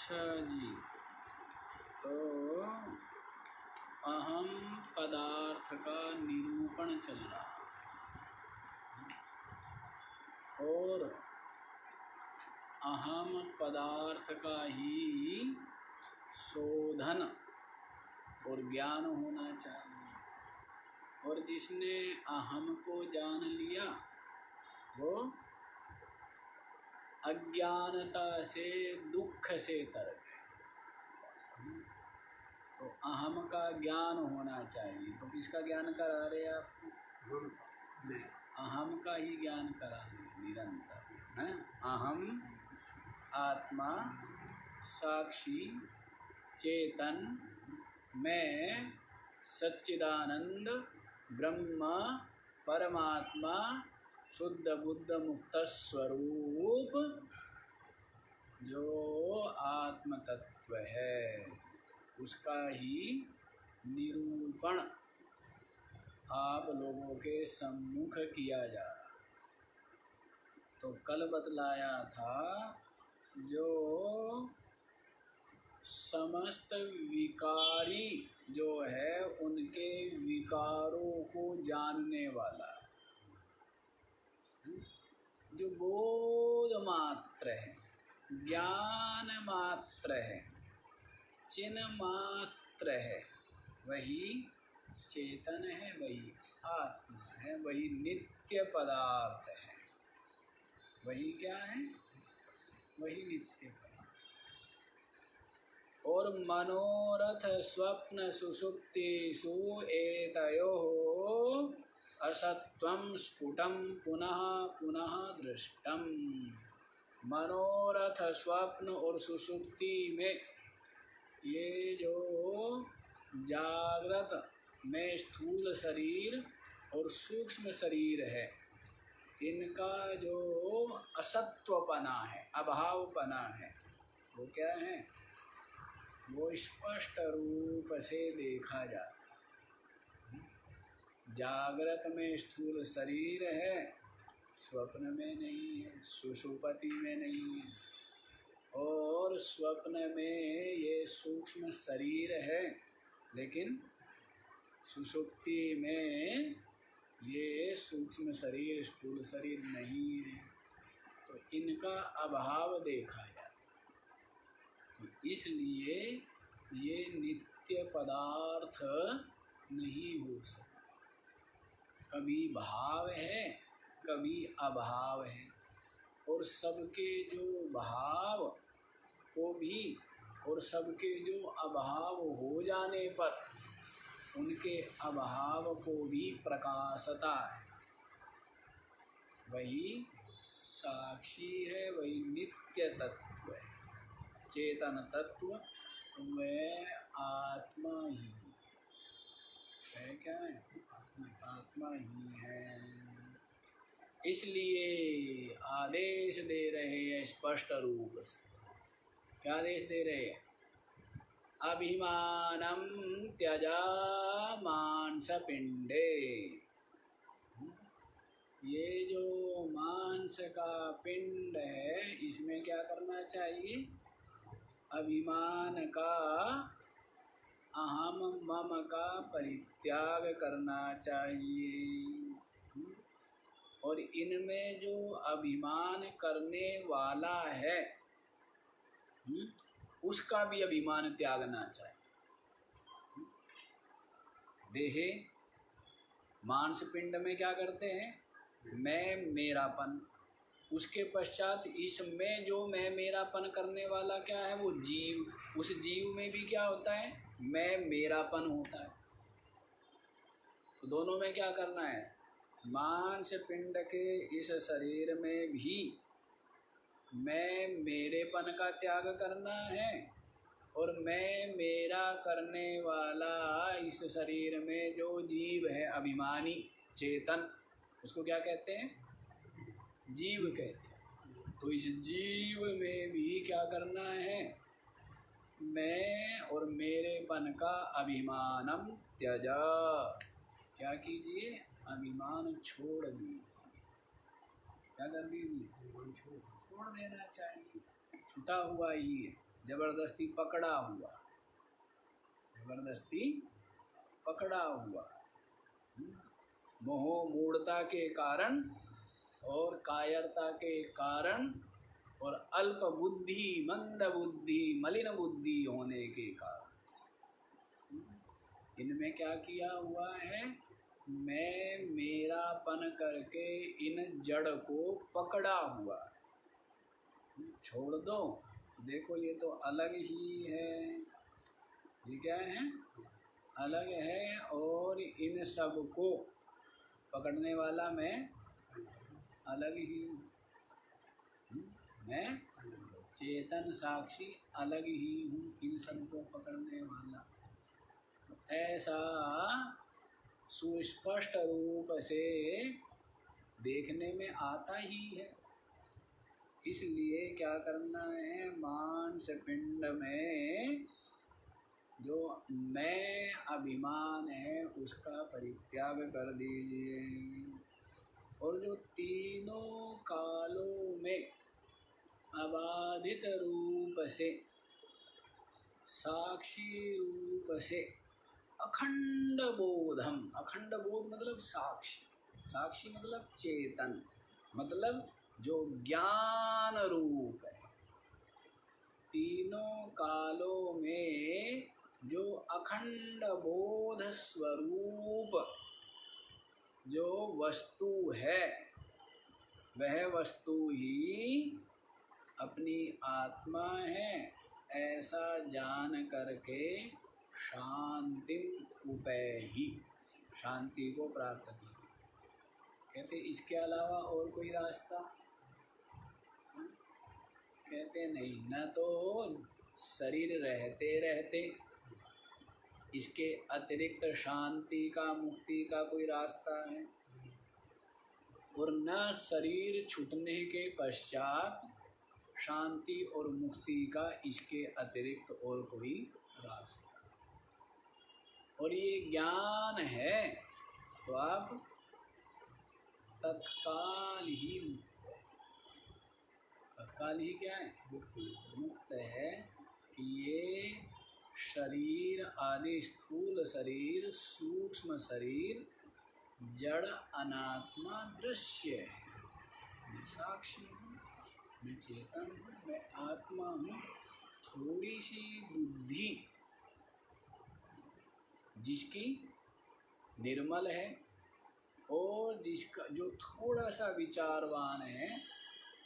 अच्छा जी, तो अहम पदार्थ का निरूपण चल रहा और अहम पदार्थ का ही शोधन और ज्ञान होना चाहिए। और जिसने अहम को जान लिया वो अज्ञानता से दुख से तर गए। तो अहम का ज्ञान होना चाहिए। तो किसका ज्ञान करा रहे आपको? अहम का ही ज्ञान करा रहे निरंतर हैं। अहम आत्मा साक्षी चेतन मैं सच्चिदानंद ब्रह्म परमात्मा शुद्ध बुद्ध मुक्त स्वरूप जो आत्म तत्व है उसका ही निरूपण आप लोगों के सम्मुख किया जा रहा। तो कल बतलाया था जो समस्त विकारी जो है उनके विकारों को जानने वाला, जो बोध मात्र है, ज्ञान मात्र है, चिन्ह मात्र है, वही चेतन है, वही आत्मा है, वही नित्य पदार्थ है। वही क्या है? वही नित्य पदार्थ। और मनोरथ स्वप्न सुषुप्तिषु एतयोः असत्वं स्फुटं पुनः पुनः दृष्टम। मनोरथ स्वप्न और सुषुप्ति में ये जो जागृत में स्थूल शरीर और सूक्ष्म शरीर है इनका जो असत्वपना है, अभावपना है, वो क्या है? वो स्पष्ट रूप से देखा जाता है। जागृत में स्थूल शरीर है, स्वप्न में नहीं है, सुषुप्ति में नहीं है। और स्वप्न में ये सूक्ष्म शरीर है लेकिन सुषुप्ति में ये सूक्ष्म शरीर स्थूल शरीर नहीं है। तो इनका अभाव देखा जाता है। तो इसलिए ये नित्य पदार्थ नहीं हो सकता। कभी भाव है कभी अभाव है। और सबके जो भाव को भी और सबके जो अभाव हो जाने पर उनके अभाव को भी प्रकाशता है। वही साक्षी है, वही नित्य तत्व है, चेतन तत्व। तो वह आत्मा ही है। क्या है? आत्मा ही है। इसलिए आदेश दे रहे हैं स्पष्ट रूप से। क्या आदेश दे रहे हैं? अभिमानम त्यजा मांस पिंडे। ये जो मांस का पिंड है इसमें क्या करना चाहिए? अभिमान का, अहम मम का परित्याग करना चाहिए। और इनमें जो अभिमान करने वाला है उसका भी अभिमान त्यागना चाहिए। देहे मांस पिंड में क्या करते हैं? मैं मेरापन। उसके पश्चात इसमें जो मैं मेरापन करने वाला क्या है? वो जीव। उस जीव में भी क्या होता है? मैं मेरापन होता है। तो दोनों में क्या करना है? मांस पिंड के इस शरीर में भी मैं मेरेपन का त्याग करना है और मैं मेरा करने वाला इस शरीर में जो जीव है अभिमानी चेतन, उसको क्या कहते हैं? जीव कहते हैं। तो इस जीव में भी क्या करना है? मैं और मेरेपन का अभिमानम त्यजा। क्या कीजिए? अभिमान छोड़ दीजिए। क्या कर दीजिए? छोड़ देना चाहिए। छुटा हुआ ही है। जबरदस्ती पकड़ा हुआ, जबरदस्ती पकड़ा हुआ। मोह मूढ़ता के कारण और कायरता के कारण और अल्प बुद्धि, मंद बुद्धि, मलिन बुद्धि होने के कारण से इनमें क्या किया हुआ है, मैं मेरापन करके इन जड़ को पकड़ा हुआ। छोड़ दो, देखो ये तो अलग ही है, ये क्या है, अलग है, और इन सब को पकड़ने वाला मैं अलग ही हूँ। मैं चेतन साक्षी अलग ही हूँ इन सब को पकड़ने वाला। तो ऐसा सुस्पष्ट रूप से देखने में आता ही है। इसलिए क्या करना है, मांस पिंड में जो मैं अभिमान है उसका परित्याग कर दीजिए, और जो तीनों कालों में अबाधित रूप से, साक्षी रूप से, अखंड बोधम, अखंड बोध मतलब साक्षी, साक्षी मतलब चेतन, मतलब जो ज्ञान रूप है, तीनों कालों में जो अखंड बोध स्वरूप जो वस्तु है, वह वस्तु ही अपनी आत्मा है, ऐसा जान करके शांति उपैहि, शांति को प्राप्त किया। कहते इसके अलावा और कोई रास्ता, कहते नहीं, न तो शरीर रहते रहते इसके अतिरिक्त शांति का, मुक्ति का कोई रास्ता है, और न शरीर छूटने के पश्चात शांति और मुक्ति का इसके अतिरिक्त और कोई रास्ता। और ये ज्ञान है तो आप तत्काल ही मुक्त है। तत्काल ही क्या है, मुक्त है कि ये शरीर आदि, स्थूल शरीर, सूक्ष्म शरीर, जड़ अनात्मा दृश्य है। मैं साक्षी हूँ, मैं चेतन हूँ, मैं आत्मा हूँ। थोड़ी सी बुद्धि जिसकी निर्मल है और जिसका जो थोड़ा सा विचारवान है,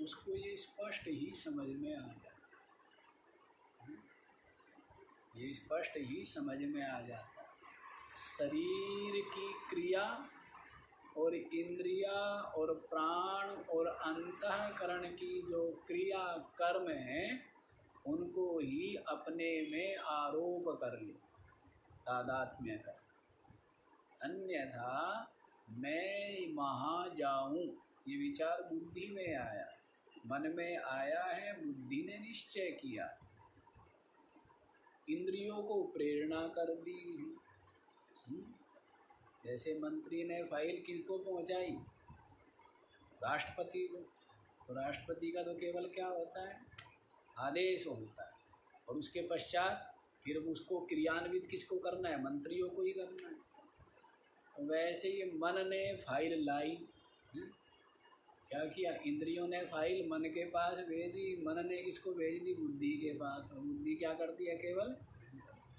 उसको ये स्पष्ट ही समझ में आ जाता है, ये स्पष्ट ही समझ में आ जाता है। शरीर की क्रिया और इंद्रिया और प्राण और अंतःकरण की जो क्रिया कर्म है, उनको ही अपने में आरोप कर ले, तादात्म्य कर, अन्यथा मैं वहाँ जाऊँ, ये विचार बुद्धि में आया, मन में आया है, बुद्धि ने निश्चय किया, इंद्रियों को प्रेरणा कर दी। जैसे मंत्री ने फाइल किसको पहुंचाई, राष्ट्रपति को, तो राष्ट्रपति का तो केवल क्या होता है, आदेश होता है, और उसके पश्चात फिर उसको क्रियान्वित किसको करना है, मंत्रियों को ही करना है। तो वैसे ही मन ने फाइल लाई, क्या किया, इंद्रियों ने फाइल मन के पास भेजी, मन ने किसको भेज दी, बुद्धि के पास, और बुद्धि क्या करती है, केवल,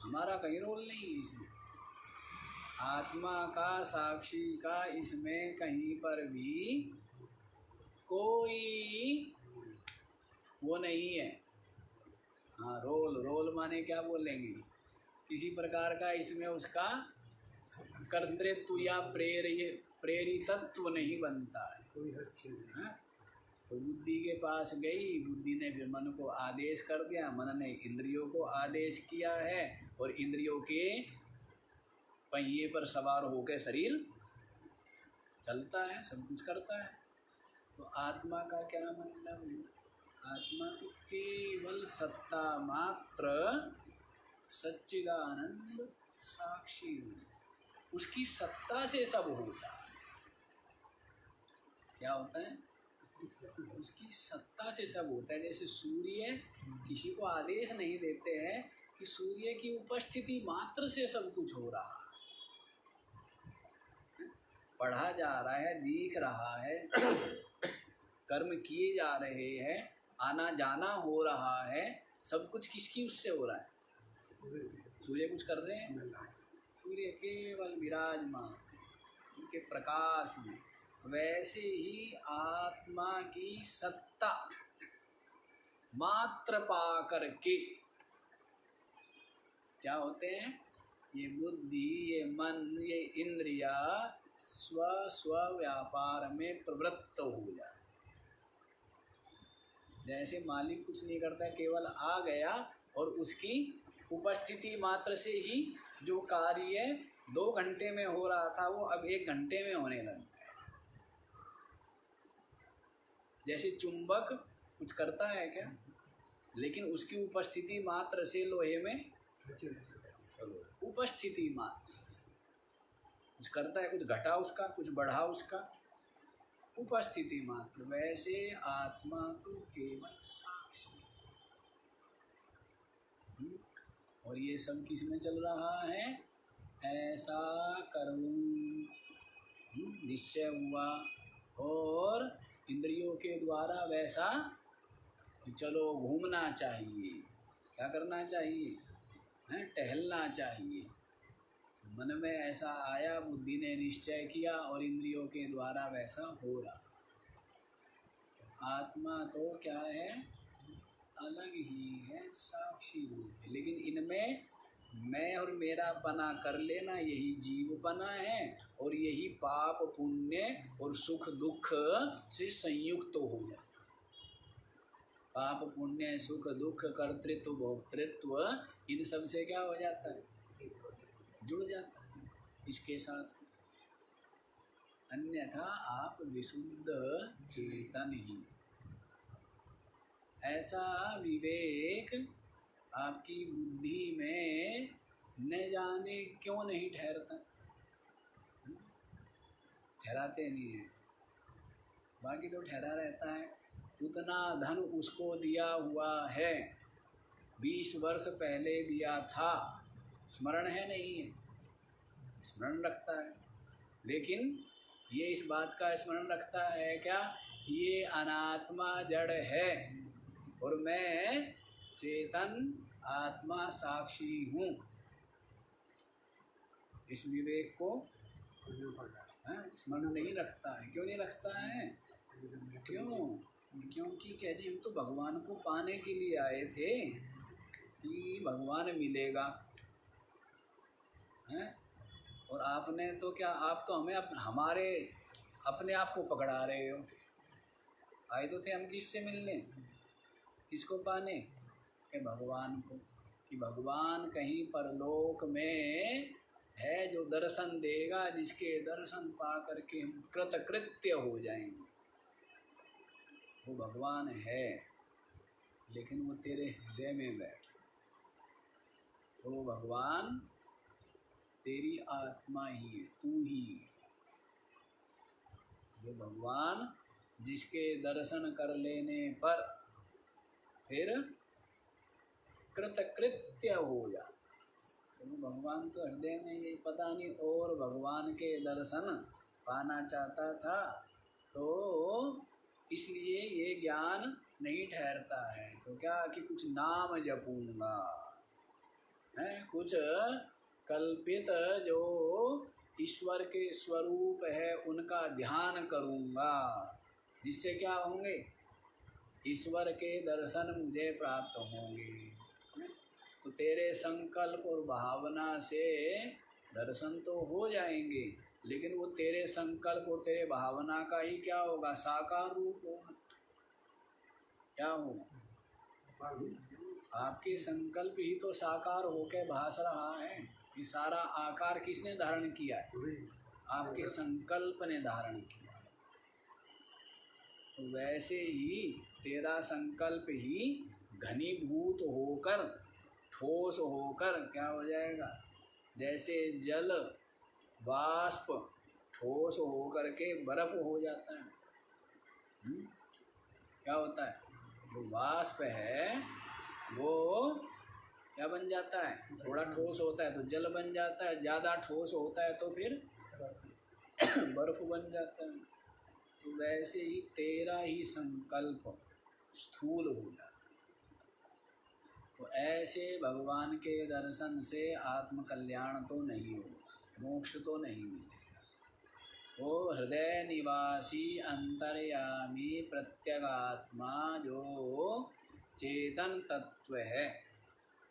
हमारा कहीं रोल नहीं है इसमें, आत्मा का, साक्षी का इसमें कहीं पर भी कोई वो नहीं है। हाँ, रोल माने क्या बोलेंगे, किसी प्रकार का इसमें उसका कर्तृत्व या प्रेरितत्व नहीं बनता है, कोई हस्तक्षेप। हाँ, तो बुद्धि के पास गई, बुद्धि ने फिर मन को आदेश कर दिया, मन ने इंद्रियों को आदेश किया है, और इंद्रियों के पहिए पर सवार होकर शरीर चलता है, सब कुछ करता है। तो आत्मा का क्या मतलब है, आत्मा तो केवल सत्ता मात्र सच्चिदानंद साक्षी, उसकी सत्ता से सब होता है। क्या होता है, उसकी सत्ता से सब होता है। जैसे सूर्य किसी को आदेश नहीं देते हैं कि सूर्य की उपस्थिति मात्र से सब कुछ हो रहा है, पढ़ा जा रहा है, दिख रहा है, कर्म किए जा रहे हैं, आना जाना हो रहा है, सब कुछ किसकी उससे हो रहा है? सूर्य कुछ कर रहे हैं? सूर्य केवल विराजमान उनके प्रकाश में। वैसे ही आत्मा की सत्ता मात्र पा करके क्या होते हैं? ये बुद्धि, ये मन, ये इंद्रिया स्व स्व व्यापार में प्रवृत्त हो जाते हैं। जैसे मालिक कुछ नहीं करता, केवल आ गया और उसकी उपस्थिति मात्र से ही जो कार्य 2 घंटे में हो रहा था वो अब 1 घंटे में होने लग गया। जैसे चुंबक कुछ करता है क्या? लेकिन उसकी उपस्थिति मात्र से लोहे में उपस्थिति मात्र से कुछ करता है, कुछ घटा उसका, कुछ बढ़ा उसका, उपस्थिति मात्र। वैसे आत्मा तो केवल साक्षी। और ये सब किस में चल रहा है? ऐसा करूं निश्चय हुआ और इंद्रियों के द्वारा वैसा कि चलो घूमना चाहिए, क्या करना चाहिए? टहलना चाहिए। मन में ऐसा आया, बुद्धि ने निश्चय किया और इंद्रियों के द्वारा वैसा हो रहा। आत्मा तो क्या है? अलग ही है, साक्षी रूप है। लेकिन इनमें मैं और मेरा पना कर लेना यही जीवपना है और यही पाप पुण्य और सुख दुख से संयुक्त हो जाए। पाप पुण्य सुख दुख कर्तृत्व भोक्तृत्व इन सब से क्या हो जाता है? जुड़ जाता है इसके साथ। अन्यथा आप विशुद्ध चेतन ही। ऐसा विवेक आपकी बुद्धि में न जाने क्यों नहीं ठहरता। ठहराते नहीं है, बाकी तो ठहरा रहता है। उतना धन उसको दिया हुआ है, 20 वर्ष पहले दिया था, स्मरण है नहीं है? स्मरण रखता है। लेकिन ये इस बात का स्मरण रखता है क्या? ये अनात्मा जड़ है और मैं चेतन आत्मा साक्षी हूँ। इस विवेक को स्मरण नहीं रखता है। क्यों नहीं रखता है? क्यों? क्योंकि कह दी हम तो भगवान को पाने के लिए आए थे कि भगवान मिलेगा, हैं? और आपने तो क्या, आप तो हमें हमारे अपने आप को पकड़ा रहे हो। आए तो थे हम किससे मिलने, किसको पाने? के भगवान को। कि भगवान कहीं परलोक में है जो दर्शन देगा, जिसके दर्शन पा करके हम कृतकृत्य हो जाएंगे। वो भगवान है, लेकिन वो तेरे हृदय में बैठ। वो भगवान तेरी आत्मा ही है, तू ही। जो भगवान जिसके दर्शन कर लेने पर फिर कृतकृत्य हो जाता। तो भगवान तो हृदय में, ये पता नहीं और भगवान के दर्शन पाना चाहता था, तो इसलिए ये ज्ञान नहीं ठहरता है। तो क्या कि कुछ नाम जपूंगा, है कुछ कल्पित जो ईश्वर के स्वरूप है उनका ध्यान करूंगा, जिससे क्या होंगे? ईश्वर के दर्शन मुझे प्राप्त होंगे। तो तेरे संकल्प और भावना से दर्शन तो हो जाएंगे, लेकिन वो तेरे संकल्प और तेरे भावना का ही क्या होगा? साकार रूप होगा। क्या होगा? आपके संकल्प ही तो साकार होके भास रहा है। ये सारा आकार किसने धारण किया है? आपके संकल्प ने धारण किया। तो वैसे ही तेरा संकल्प ही घनीभूत होकर, ठोस होकर क्या हो जाएगा? जैसे जल वाष्प ठोस होकर के बर्फ हो जाता है, क्या होता है? जो वाष्प है वो क्या बन जाता है? थोड़ा ठोस होता है तो जल बन जाता है, ज़्यादा ठोस होता है तो फिर बर्फ बन जाता है। तो वैसे ही तेरा ही संकल्प स्थूल हो जाता है। तो ऐसे भगवान के दर्शन से आत्म कल्याण तो नहीं होगा, मोक्ष तो नहीं मिलेगा। वो हृदय निवासी अंतर्यामी प्रत्यगात्मा जो चेतन तत्व है,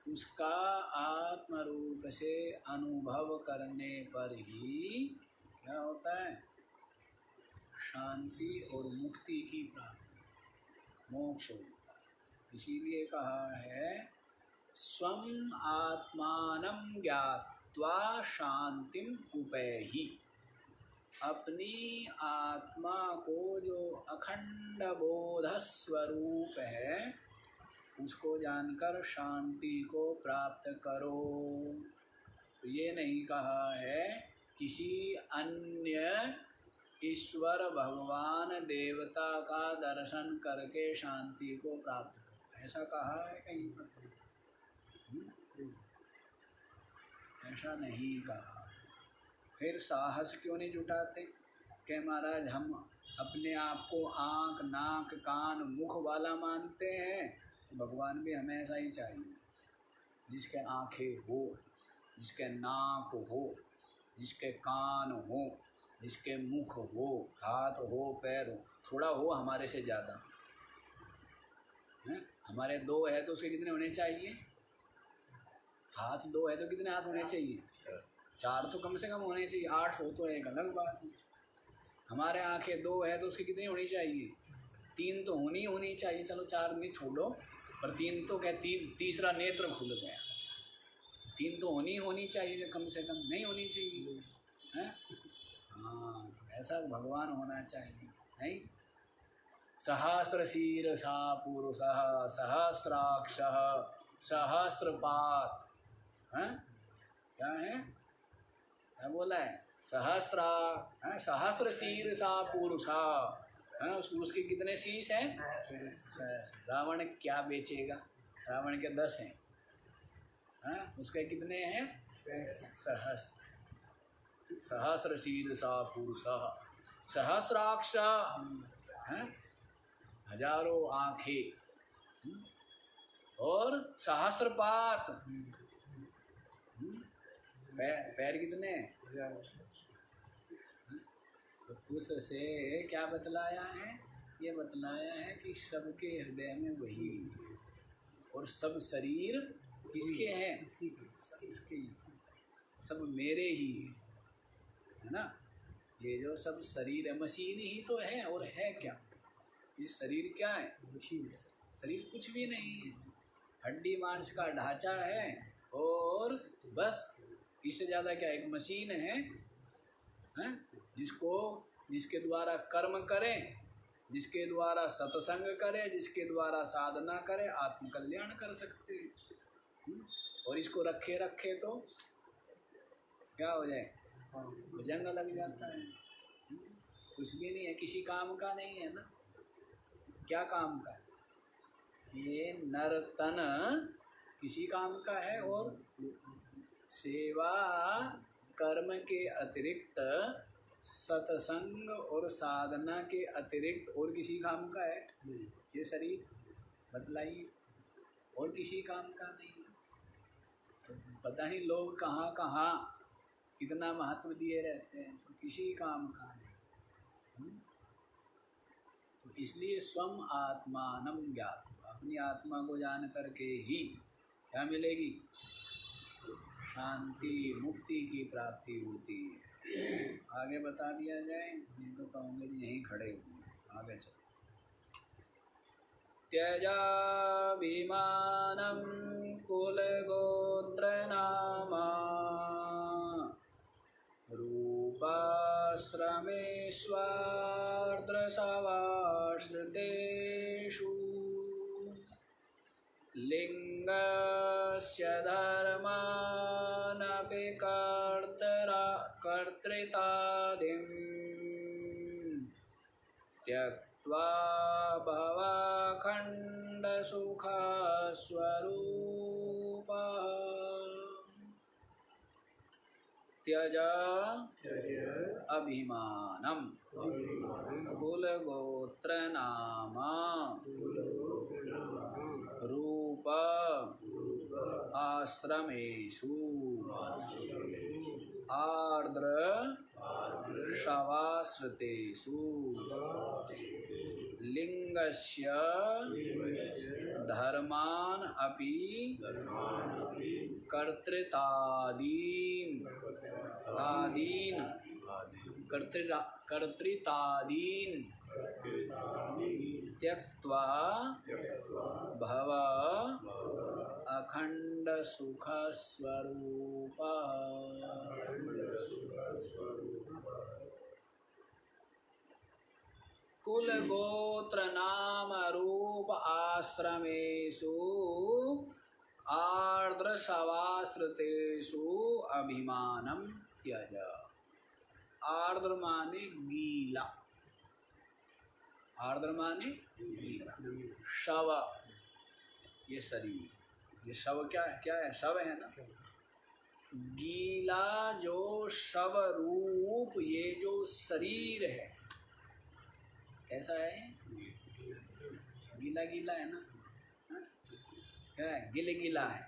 उसका आत्म रूप से अनुभव करने पर ही क्या होता है? शांति और मुक्ति की प्राप्ति, मोक्ष होता है। इसीलिए कहा है स्वम आत्मानं ज्ञात्वा शांतिम उपैहि। अपनी आत्मा को जो अखंड बोध स्वरूप है उसको जानकर शांति को प्राप्त करो। तो ये नहीं कहा है किसी अन्य ईश्वर भगवान देवता का दर्शन करके शांति को प्राप्त करो, ऐसा कहा है कहीं पर? ऐसा नहीं कहा। फिर साहस क्यों नहीं जुटाते कि महाराज हम अपने आप को आँख नाक कान मुख वाला मानते हैं, भगवान भी हमें ऐसा ही चाहिए, जिसके आँखें हो, जिसके नाक हो, जिसके कान हो, जिसके मुख हो, हाथ हो, पैर हो, थोड़ा हो हमारे से ज़्यादा है। हमारे 2 है तो उसके कितने होने चाहिए? हाथ 2 है तो कितने हाथ होने चाहिए? 4 तो कम से कम होने चाहिए, 8 हो तो एक अलग बात है। हमारे आँखें 2 है तो उसकी कितनी होनी चाहिए? 3 तो होनी चाहिए। चलो 4 नहीं छोड़ो, पर 3 तो क्या, तीसरा नेत्र खुल गया, 3 तो होनी चाहिए, कम से कम नहीं होनी चाहिए है। हाँ, तो ऐसा भगवान होना चाहिए नहीं। सहस्र शीर्षा पुरुषः सहस्राक्षः सहस्रपात है। क्या है? क्या बोला है? सहस्र शीर्षा पुरुषा है। उसके कितने शीश हैं? रावण क्या बेचेगा? रावण के 10 हैं। हाँ, उसके कितने हैं? सहस्र शीर्षा पुरुषः सहस्राक्ष है, हजारों आँखें, और सहस्रपात पैर कितने? तो उससे क्या बतलाया है? ये बतलाया है कि सबके हृदय में वही है, और सब शरीर किसके हैं? इसके, सब मेरे ही है ना। ये जो सब शरीर है मशीन ही तो है, और है क्या? ये शरीर क्या है? मशीन। शरीर कुछ भी नहीं है, हड्डी मांस का ढांचा है, और बस इससे ज़्यादा क्या? एक मशीन है जिसके द्वारा कर्म करें, जिसके द्वारा सत्संग करें, जिसके द्वारा साधना करें, आत्मकल्याण कर सकते हैं। और इसको रखे तो क्या हो जाए? जंग लग जाता है। कुछ भी नहीं है, किसी काम का नहीं है ना। क्या काम का है? ये नर्तन किसी काम का है, और सेवा कर्म के अतिरिक्त, सत्संग और साधना के अतिरिक्त और किसी काम का है? ये शरीर बतलाइए, और किसी काम का नहीं। तो पता नहीं लोग कहाँ कहाँ कितना महत्व दिए रहते हैं, तो किसी काम का नहीं। तो इसलिए स्वम आत्मानं ज्ञात्वा, अपनी आत्मा को जान करके ही क्या मिलेगी? शांति मुक्ति की प्राप्ति होती है। आगे बता दिया जाए, नहीं तो कहूँगे जी यहीं खड़े हुए। आगे चलो। त्यजाभिमानं कुलगोत्र नामा रूपाश्रमेष्वार्द्रसवाश्रितेषु लिंगस्य धर्मानपि कर्तृतादिं त्यक्त्वा भवाप्ययम् सुख स्वरूपः त्यज अभिमानम् कुल गोत्र नाम रूप आश्रमेषु आर्द्र शवाश्रितेषु लिंगस्य धर्मान् अपि कर्तृतादीन् त्यक्त्वा भव अखंड सुख स्वरूपः। कुल गोत्र नाम रूप आश्रमेषु आर्द्र शवाश्रितेषु अभिमानम त्यज। आर्द्र माने गीला, आर्द्र माने गीला। शव ये शरीर, ये शव क्या है? शव है ना। गीला जो शव रूप ये जो शरीर है कैसा है? गीला गीला है ना। क्या है? गिले गीला है।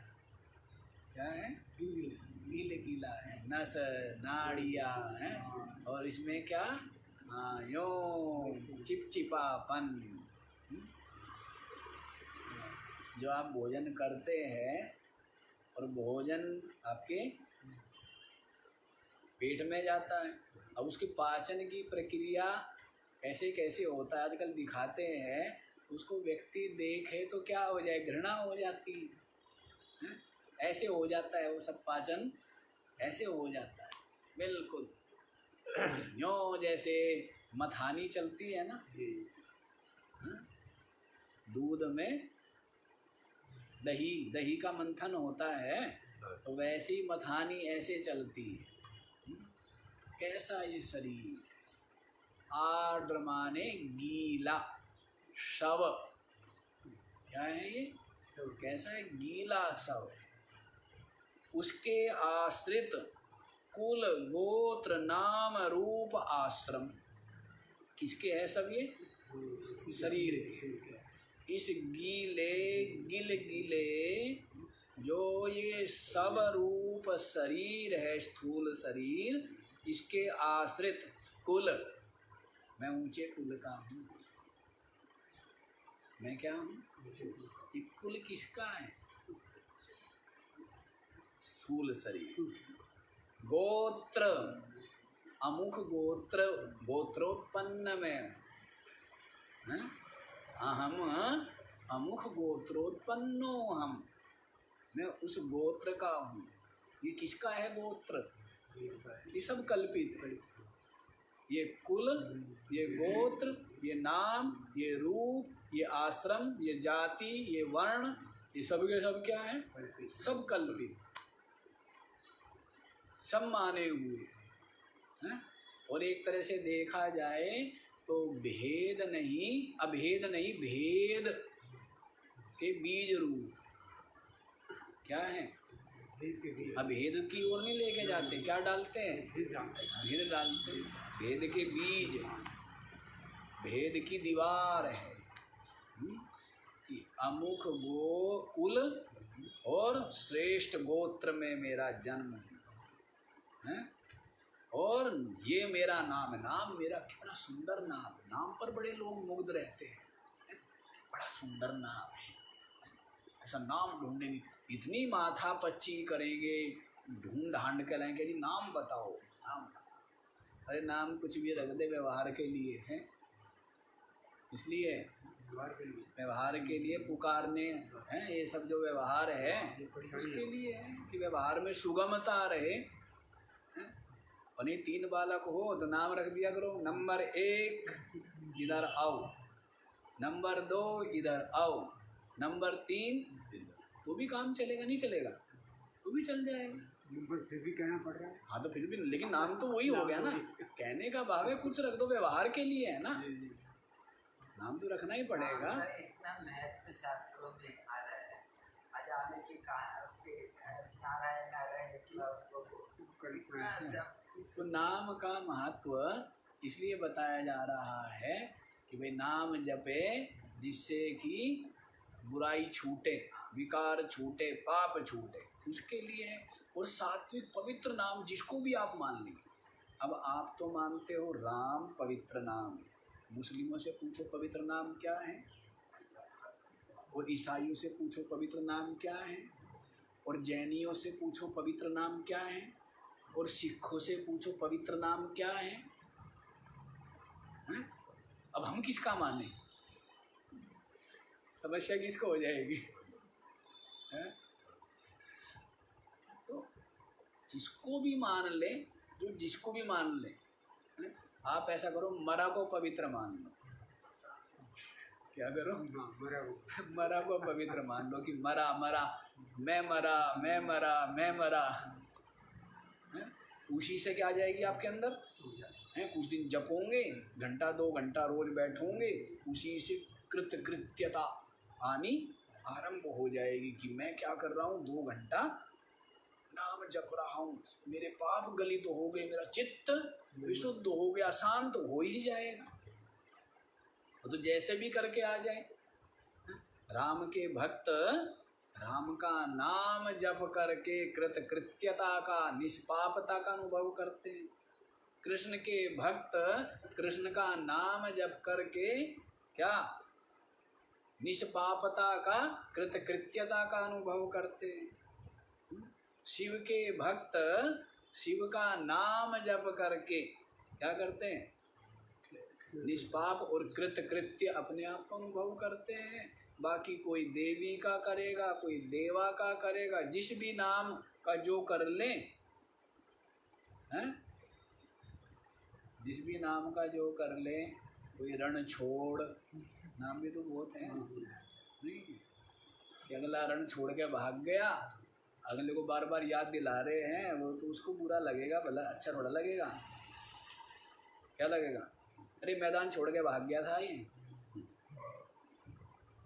क्या है? गीले गीला है। नस नाड़िया है और इसमें क्या? हाँ, यो चिपचिपापन। जो आप भोजन करते हैं और भोजन आपके पेट में जाता है, अब उसकी पाचन की प्रक्रिया कैसे कैसे होता है आजकल दिखाते हैं, तो उसको व्यक्ति देखे तो क्या हो जाए? घृणा हो जाती है। ऐसे हो जाता है वो सब, पाचन ऐसे हो जाता है बिल्कुल। यो जैसे मथानी चलती है ना, दूध में दही का मंथन होता है, तो वैसी मथानी ऐसे चलती है। कैसा ये शरीर? आर्द्र माने गीला, शव। क्या है ये? कैसा है? गीला शव है। उसके आश्रित कुल गोत्र नाम रूप आश्रम किसके है? सब ये शरीर के। इस गिले जो ये सब रूप शरीर है, स्थूल शरीर, इसके आश्रित कुल। मैं ऊंचे कुल का हूँ। मैं क्या हूँ? ये कुल किसका है? स्थूल शरीर। गोत्र, अमुख गोत्र, गोत्रोत्पन्न में हैं? अहम अमुख गोत्रोत्पन्नो हम। मैं उस गोत्र का हूँ। ये किसका है गोत्र? ये सब कल्पित है। ये कुल, ये गोत्र, ये नाम, ये रूप, ये आश्रम, ये जाति, ये वर्ण, ये सब के सब क्या है? सब कल्पित, सब माने हुए हैं। और एक तरह से देखा जाए तो भेद नहीं, अभेद नहीं, भेद के बीज रूप क्या है? अभेद की ओर नहीं लेके जाते, क्या डालते हैं? भेद डालते हैं। भेद के बीज, भेद की दीवार है कि अमुख कुल और श्रेष्ठ गोत्र में मेरा जन्म है। और ये मेरा नाम है। नाम मेरा कितना सुंदर नाम है। नाम पर बड़े लोग मुग्ध रहते हैं। बड़ा सुंदर नाम है, ऐसा नाम ढूंढेंगे, इतनी माथा पच्ची करेंगे, ढूंढ ढांड के लाएंगे जी नाम बताओ, नाम बताओ। अरे नाम कुछ भी रख दे, व्यवहार के लिए है, इसलिए व्यवहार के लिए पुकारने हैं। ये सब जो व्यवहार है उसके लिए है कि व्यवहार में सुगमता रहे। और ये 3 बालक हो तो नाम रख दिया करो, नंबर 1 इधर आओ, नंबर 2 इधर आओ, नंबर 3, तो भी काम चलेगा? नहीं चलेगा? तो भी चल जाएगा। नंबर फिर भी कहना पड़ रहा है। हाँ तो फिर भी, लेकिन नाम तो वही हो गया ना। कहने का भाव है कुछ रख दो, व्यवहार के लिए है ना। नाम तो रखना ही पड़ेगा। इतना महत्व शास्त्रों में आ रहा है। आज आने की कहा उसके नारायण नारायण निकला उसको तो नाम का महत्व इसलिए बताया जा रहा है कि भाई नाम जपे जिससे कि बुराई छूटे, विकार छूटे, पाप छूटे, उसके लिए है। और सात्विक पवित्र नाम जिसको भी आप मान लीजिए। अब आप तो मानते हो राम पवित्र नाम है, मुस्लिमों से पूछो पवित्र नाम क्या है, और ईसाइयों से पूछो पवित्र नाम क्या है, और जैनियों से पूछो पवित्र नाम क्या है, और सिखों से पूछो पवित्र नाम क्या है, हैं? अब हम किसका माने? समस्या किसको हो जाएगी? हैं? तो जिसको भी मान ले, जो जिसको भी मान ले, हैं? आप ऐसा करो, मरा को पवित्र मान लो। क्या करो? मरा को पवित्र मान लो कि मरा मरा, मैं मरा मैं मरा मैं मरा, हैं? उसी से क्या आ जाएगी आपके अंदर? हैं? कुछ दिन जपोगे, घंटा 2 घंटा रोज बैठोगे, उसी से कृतकृत्यता आनी आरंभ हो जाएगी कि मैं क्या कर रहा हूँ, 2 घंटा नाम जप रहा हूँ, मेरे पाप गलित हो गए, मेरा चित्त विशुद्ध हो गया, शांत हो ही जाएगा। तो जैसे भी करके आ जाए। राम के भक्त राम का नाम जप करके कृतकृत्यता का, निष्पापता का अनुभव करते हैं। कृष्ण के भक्त कृष्ण का नाम जप करके क्या? निष्पापता का, कृतकृत्यता का अनुभव करते हैं। शिव के भक्त शिव का नाम जप करके क्या करते हैं? निष्पाप और कृतकृत्य अपने आप को अनुभव करते हैं। बाकी कोई देवी का करेगा, कोई देवा का करेगा, जिस भी नाम का जो कर ले, हैं? जिस भी नाम का जो कर ले, कोई रण छोड़, नाम भी तो बहुत है नहीं कि अगला रण छोड़ के भाग गया, अगले को बार बार याद दिला रहे हैं, वो तो उसको बुरा लगेगा, भला अच्छा थोड़ा लगेगा। क्या लगेगा? अरे मैदान छोड़ के भाग गया था ये,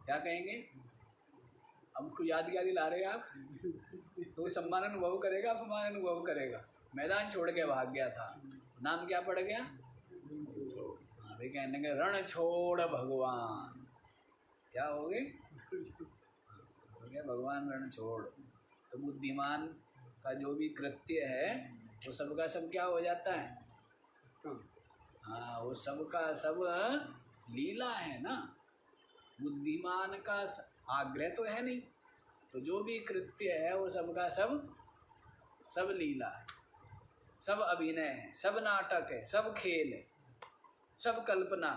क्या कहेंगे? अब उसको याद क्या दिला रहे हैं आप? तो सम्मान अनुभव करेगा, अपमान अनुभव करेगा। मैदान छोड़ के भाग गया था, नाम क्या पड़ गया? अभी कहने के रण छोड़ भगवान, क्या हो गए? तो क्या भगवान रण छोड़। तो बुद्धिमान का जो भी कृत्य है वो सबका सब क्या हो जाता है? हाँ, वो सबका सब लीला है ना। बुद्धिमान का आग्रह तो है नहीं, तो जो भी कृत्य है वो सबका सब लीला है, सब अभिनय है, सब नाटक है, सब खेल है, सब कल्पना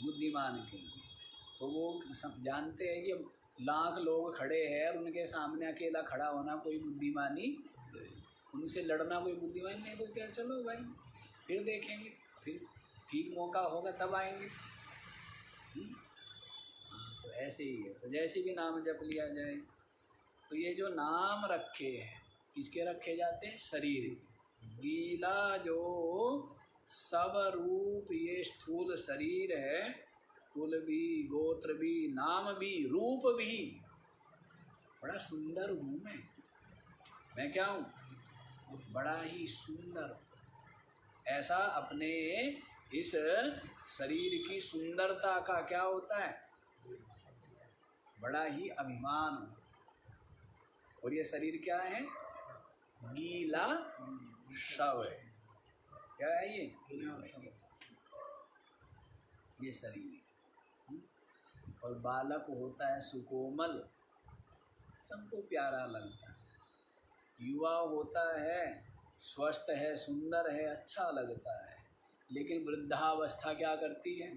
बुद्धिमान के लिए। तो वो जानते हैं कि लाख लोग खड़े हैं और उनके सामने अकेला खड़ा होना कोई बुद्धिमानी, उनसे लड़ना कोई बुद्धिमानी नहीं। तो क्या, चलो भाई फिर देखेंगे, फिर ठीक मौका होगा तब आएंगे। तो ऐसे ही है। तो जैसे भी नाम जप लिया जाए, तो ये जो नाम रखे हैं किसके रखे जाते हैं? शरीर के। गीला जो सब रूप ये स्थूल शरीर है, कुल भी, गोत्र भी, नाम भी, रूप भी, बड़ा सुंदर हूँ मैं क्या हूँ? बड़ा ही सुंदर। ऐसा अपने इस शरीर की सुंदरता का क्या होता है? बड़ा ही अभिमान हो। और ये शरीर क्या है? गीला शव है। क्या है ये? ये शरीर। और बालक होता है सुकोमल, सबको प्यारा लगता है। युवा होता है स्वस्थ है, सुंदर है, अच्छा लगता है। लेकिन वृद्धावस्था क्या करती है?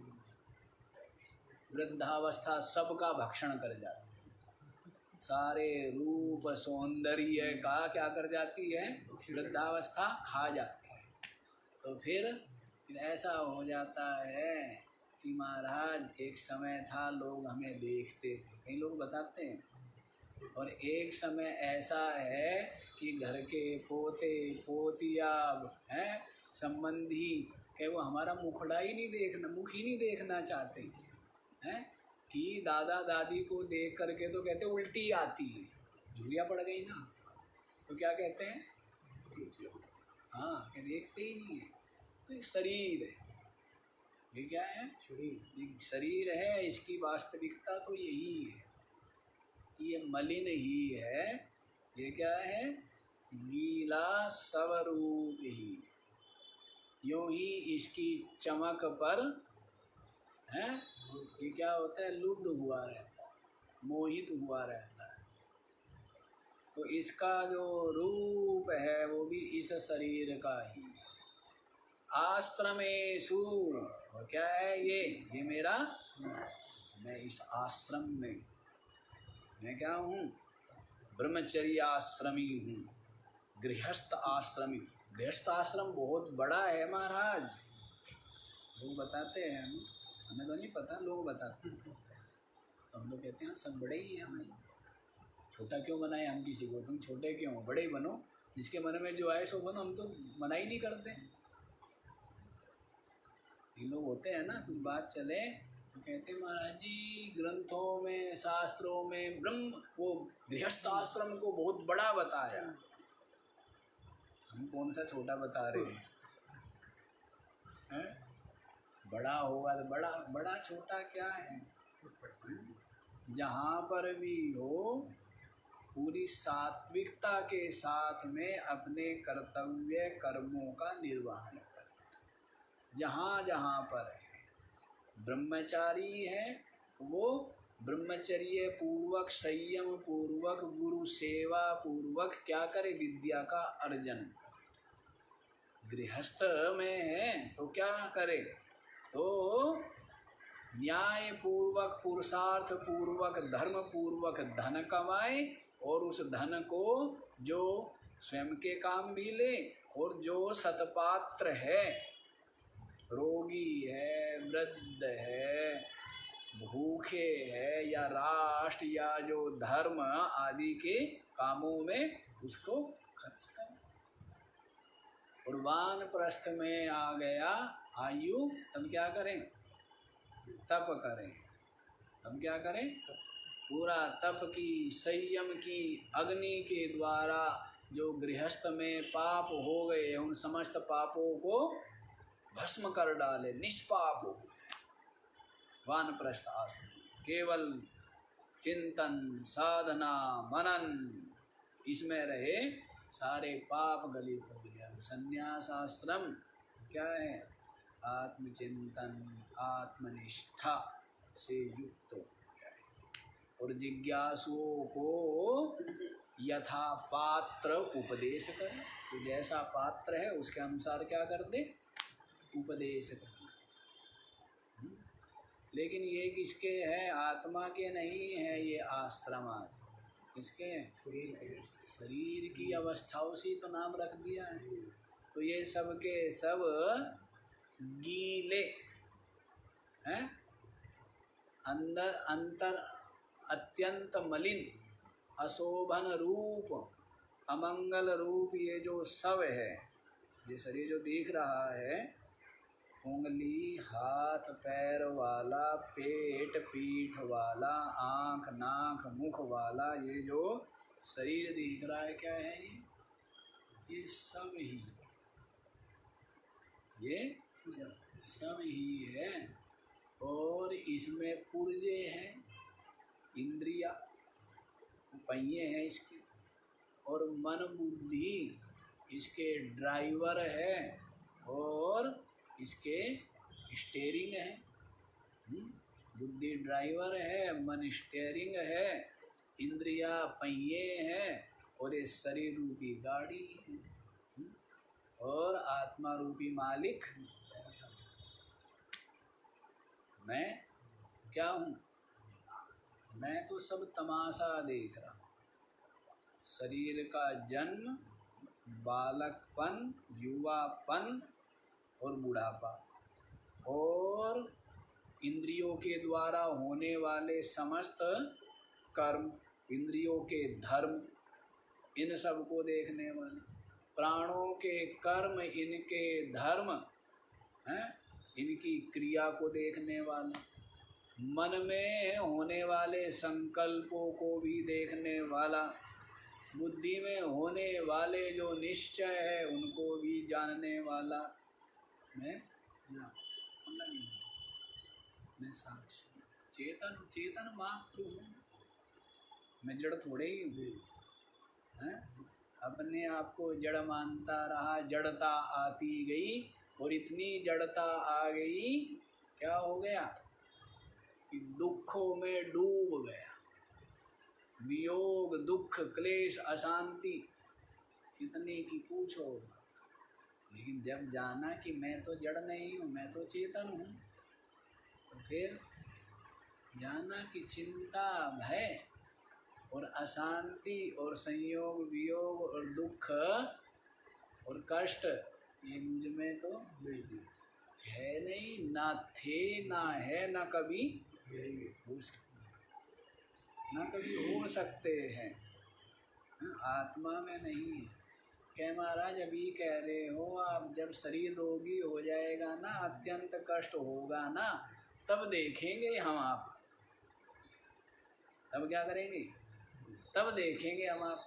वृद्धावस्था सबका भक्षण कर जाती है। सारे रूप सौंदर्य का क्या कर जाती है? वृद्धावस्था खा जाती है। तो फिर ऐसा हो जाता है कि महाराज एक समय था लोग हमें देखते थे, कई लोग बताते हैं, और एक समय ऐसा है कि घर के पोते पोतिया हैं संबंधी कि वो हमारा मुखड़ा ही नहीं देखना, मुख ही नहीं देखना चाहते हैं कि दादा दादी को देख करके तो कहते उल्टी आती है, झुर्रियाँ पड़ गई ना, तो क्या कहते हैं, हाँ कि देखते ही नहीं है। तो ये शरीर है, ये क्या है, ये शरीर है, इसकी वास्तविकता तो यही है, ये मलिन ही है, ये क्या है, गीला स्वरूप ही। यूं ही इसकी चमक पर है ये क्या होता है, लुब्ध हुआ रहता है, मोहित हुआ रहता है। तो इसका जो रूप है वो भी इस शरीर का ही। आश्रमेषु, और क्या है ये मेरा, मैं इस आश्रम में, मैं क्या हूँ, ब्रह्मचर्य आश्रमी हूँ, गृहस्थ आश्रमी। गृहस्थ आश्रम बहुत बड़ा है महाराज, लोग बताते हैं, हमें तो नहीं पता, लोग बताते हैं। तो हम लोग कहते हैं सब बड़े ही हैं, हमें छोटा क्यों बनाए हम किसी को, तुम छोटे क्यों हो, बड़े ही बनो, जिसके मन में जो आए सो बनो, हम तो मना ही नहीं करते। ये लोग होते हैं ना, कुछ बात चले तो कहते महाराज जी ग्रंथों में शास्त्रों में ब्रह्म वो गृहस्थ आश्रम को बहुत बड़ा बताया, हम कौन सा छोटा बता रहे हैं? बड़ा होगा तो बड़ा, बड़ा छोटा क्या है, जहाँ पर भी हो पूरी सात्विकता के साथ में अपने कर्तव्य कर्मों का निर्वहन करें। जहाँ जहाँ पर है ब्रह्मचारी है तो वो ब्रह्मचर्य पूर्वक, संयम पूर्वक, गुरु सेवा पूर्वक क्या करे, विद्या का अर्जन करे। गृहस्थ में है तो क्या करे, तो न्याय पूर्वक, पुरुषार्थ पूर्वक, धर्म पूर्वक धन कमाए और उस धन को जो स्वयं के काम भी ले, और जो सतपात्र है, रोगी है, वृद्ध है, भूखे है, या राष्ट्र या जो धर्म आदि के कामों में उसको खर्च करें। और वानप्रस्थ में आ गया आयु, तब क्या करें, तप करें। तब क्या करें, पूरा तप की, संयम की अग्नि के द्वारा जो गृहस्थ में पाप हो गए उन समस्त पापों को भस्म कर डाले, निष्पाप हो। वानप्रस्थ आश्रम केवल चिंतन, साधना, मनन इसमें रहे, सारे पाप गलित हो गया। संन्यास आश्रम क्या है, आत्मचिंतन, आत्मनिष्ठा से युक्त हो गया है। और जिज्ञासुओं को यथा पात्र उपदेश करें, तो जैसा पात्र है उसके अनुसार क्या कर दे, उपदेश करना चाहिए। लेकिन ये किसके है, आत्मा के नहीं है, ये आश्रम किसके हैं, शरीर की अवस्थाओं से तो नाम रख दिया है। तो ये सब के सब गीले हैं, अंदर अंतर अत्यंत मलिन, अशोभन रूप, अमंगल रूप, ये जो सब है, ये शरीर जो दिख रहा है, उंगली, हाथ, पैर वाला, पेट, पीठ वाला, आँख, नाक, मुख वाला, ये जो शरीर दिख रहा है क्या है, ये सब ही, ये सब ही है। और इसमें पुर्जे हैं, इंद्रिया, पहिए हैं इसके, और मन बुद्धि इसके ड्राइवर है, और इसके स्टेयरिंग है। बुद्धि ड्राइवर है, मन स्टेयरिंग है, इंद्रिया पहिए हैं, और ये शरीर रूपी गाड़ी है, और आत्मा रूपी मालिक मैं क्या हूँ, मैं तो सब तमाशा देख रहा हूँ। शरीर का जन्म, बालकपन, युवापन और बुढ़ापा, और इंद्रियों के द्वारा होने वाले समस्त कर्म, इंद्रियों के धर्म, इन सब को देखने वाले, प्राणों के कर्म, इनके धर्म हैं, इनकी क्रिया को देखने वाला, मन में होने वाले संकल्पों को भी देखने वाला, बुद्धि में होने वाले जो निश्चय है उनको भी जानने वाला मैं नहीं, मैं साक्षी चेतन चेतन मात्र हूँ, मैं जड़ थोड़े ही हूँ। हैं? अपने आप को जड़ मानता रहा, जड़ता आती गई और इतनी जड़ता आ गई, क्या हो गया कि दुखों में डूब गया। वियोग, दुख, क्लेश, अशांति इतनी की पूछो मत। लेकिन जब जाना कि मैं तो जड़ नहीं हूँ, मैं तो चेतन हूँ, तो फिर जाना कि चिंता, भय और अशांति और संयोग, वियोग और दुख और कष्ट ये मुझ में तो है नहीं, ना थे, ना है, ना कभी हो सकते, ना कभी हो सकते हैं। आत्मा में नहीं है। कह महाराज अभी कह रहे हो आप, जब शरीर रोगी हो जाएगा ना, अत्यंत कष्ट होगा ना, तब देखेंगे हम आप, तब क्या करेंगे, तब देखेंगे हम आप।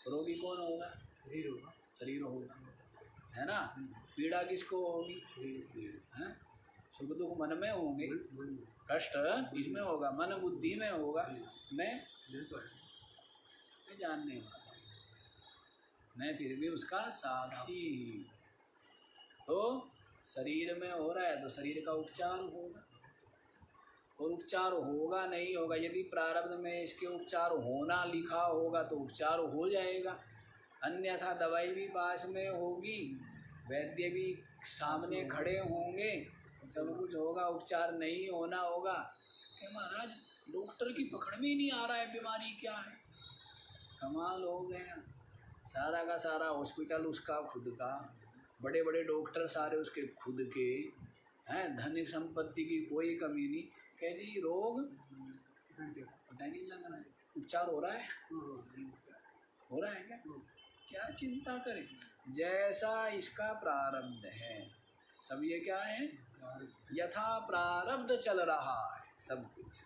रोगी कौन होगा, शरीर होगा, शरीर होगा, है ना। पीड़ा किसको होगी, हैं? सुख दुख मन में होंगे, कष्ट इसमें होगा, मन बुद्धि में होगा, मैं जानने वाला, मैं फिर भी उसका साक्षी ही। तो शरीर में हो रहा है तो शरीर का उपचार होगा, और उपचार होगा नहीं होगा, यदि प्रारब्ध में इसके उपचार होना लिखा होगा तो उपचार हो जाएगा, अन्यथा दवाई भी पास में होगी, वैद्य भी सामने खड़े होंगे, सब कुछ होगा, उपचार नहीं होना होगा। महाराज डॉक्टर की पकड़ में ही नहीं आ रहा है बीमारी क्या है, कमाल हो गया। सारा का सारा हॉस्पिटल उसका खुद का, बड़े बड़े डॉक्टर सारे उसके खुद के हैं, धन संपत्ति की कोई कमी नहीं। कह दी रोग पता ही नहीं लग रहा है, उपचार हो रहा है, हो रहा है क्या, क्या चिंता करें, जैसा इसका प्रारब्ध है सब ये क्या है, यथा प्रारब्ध चल रहा है सब कुछ,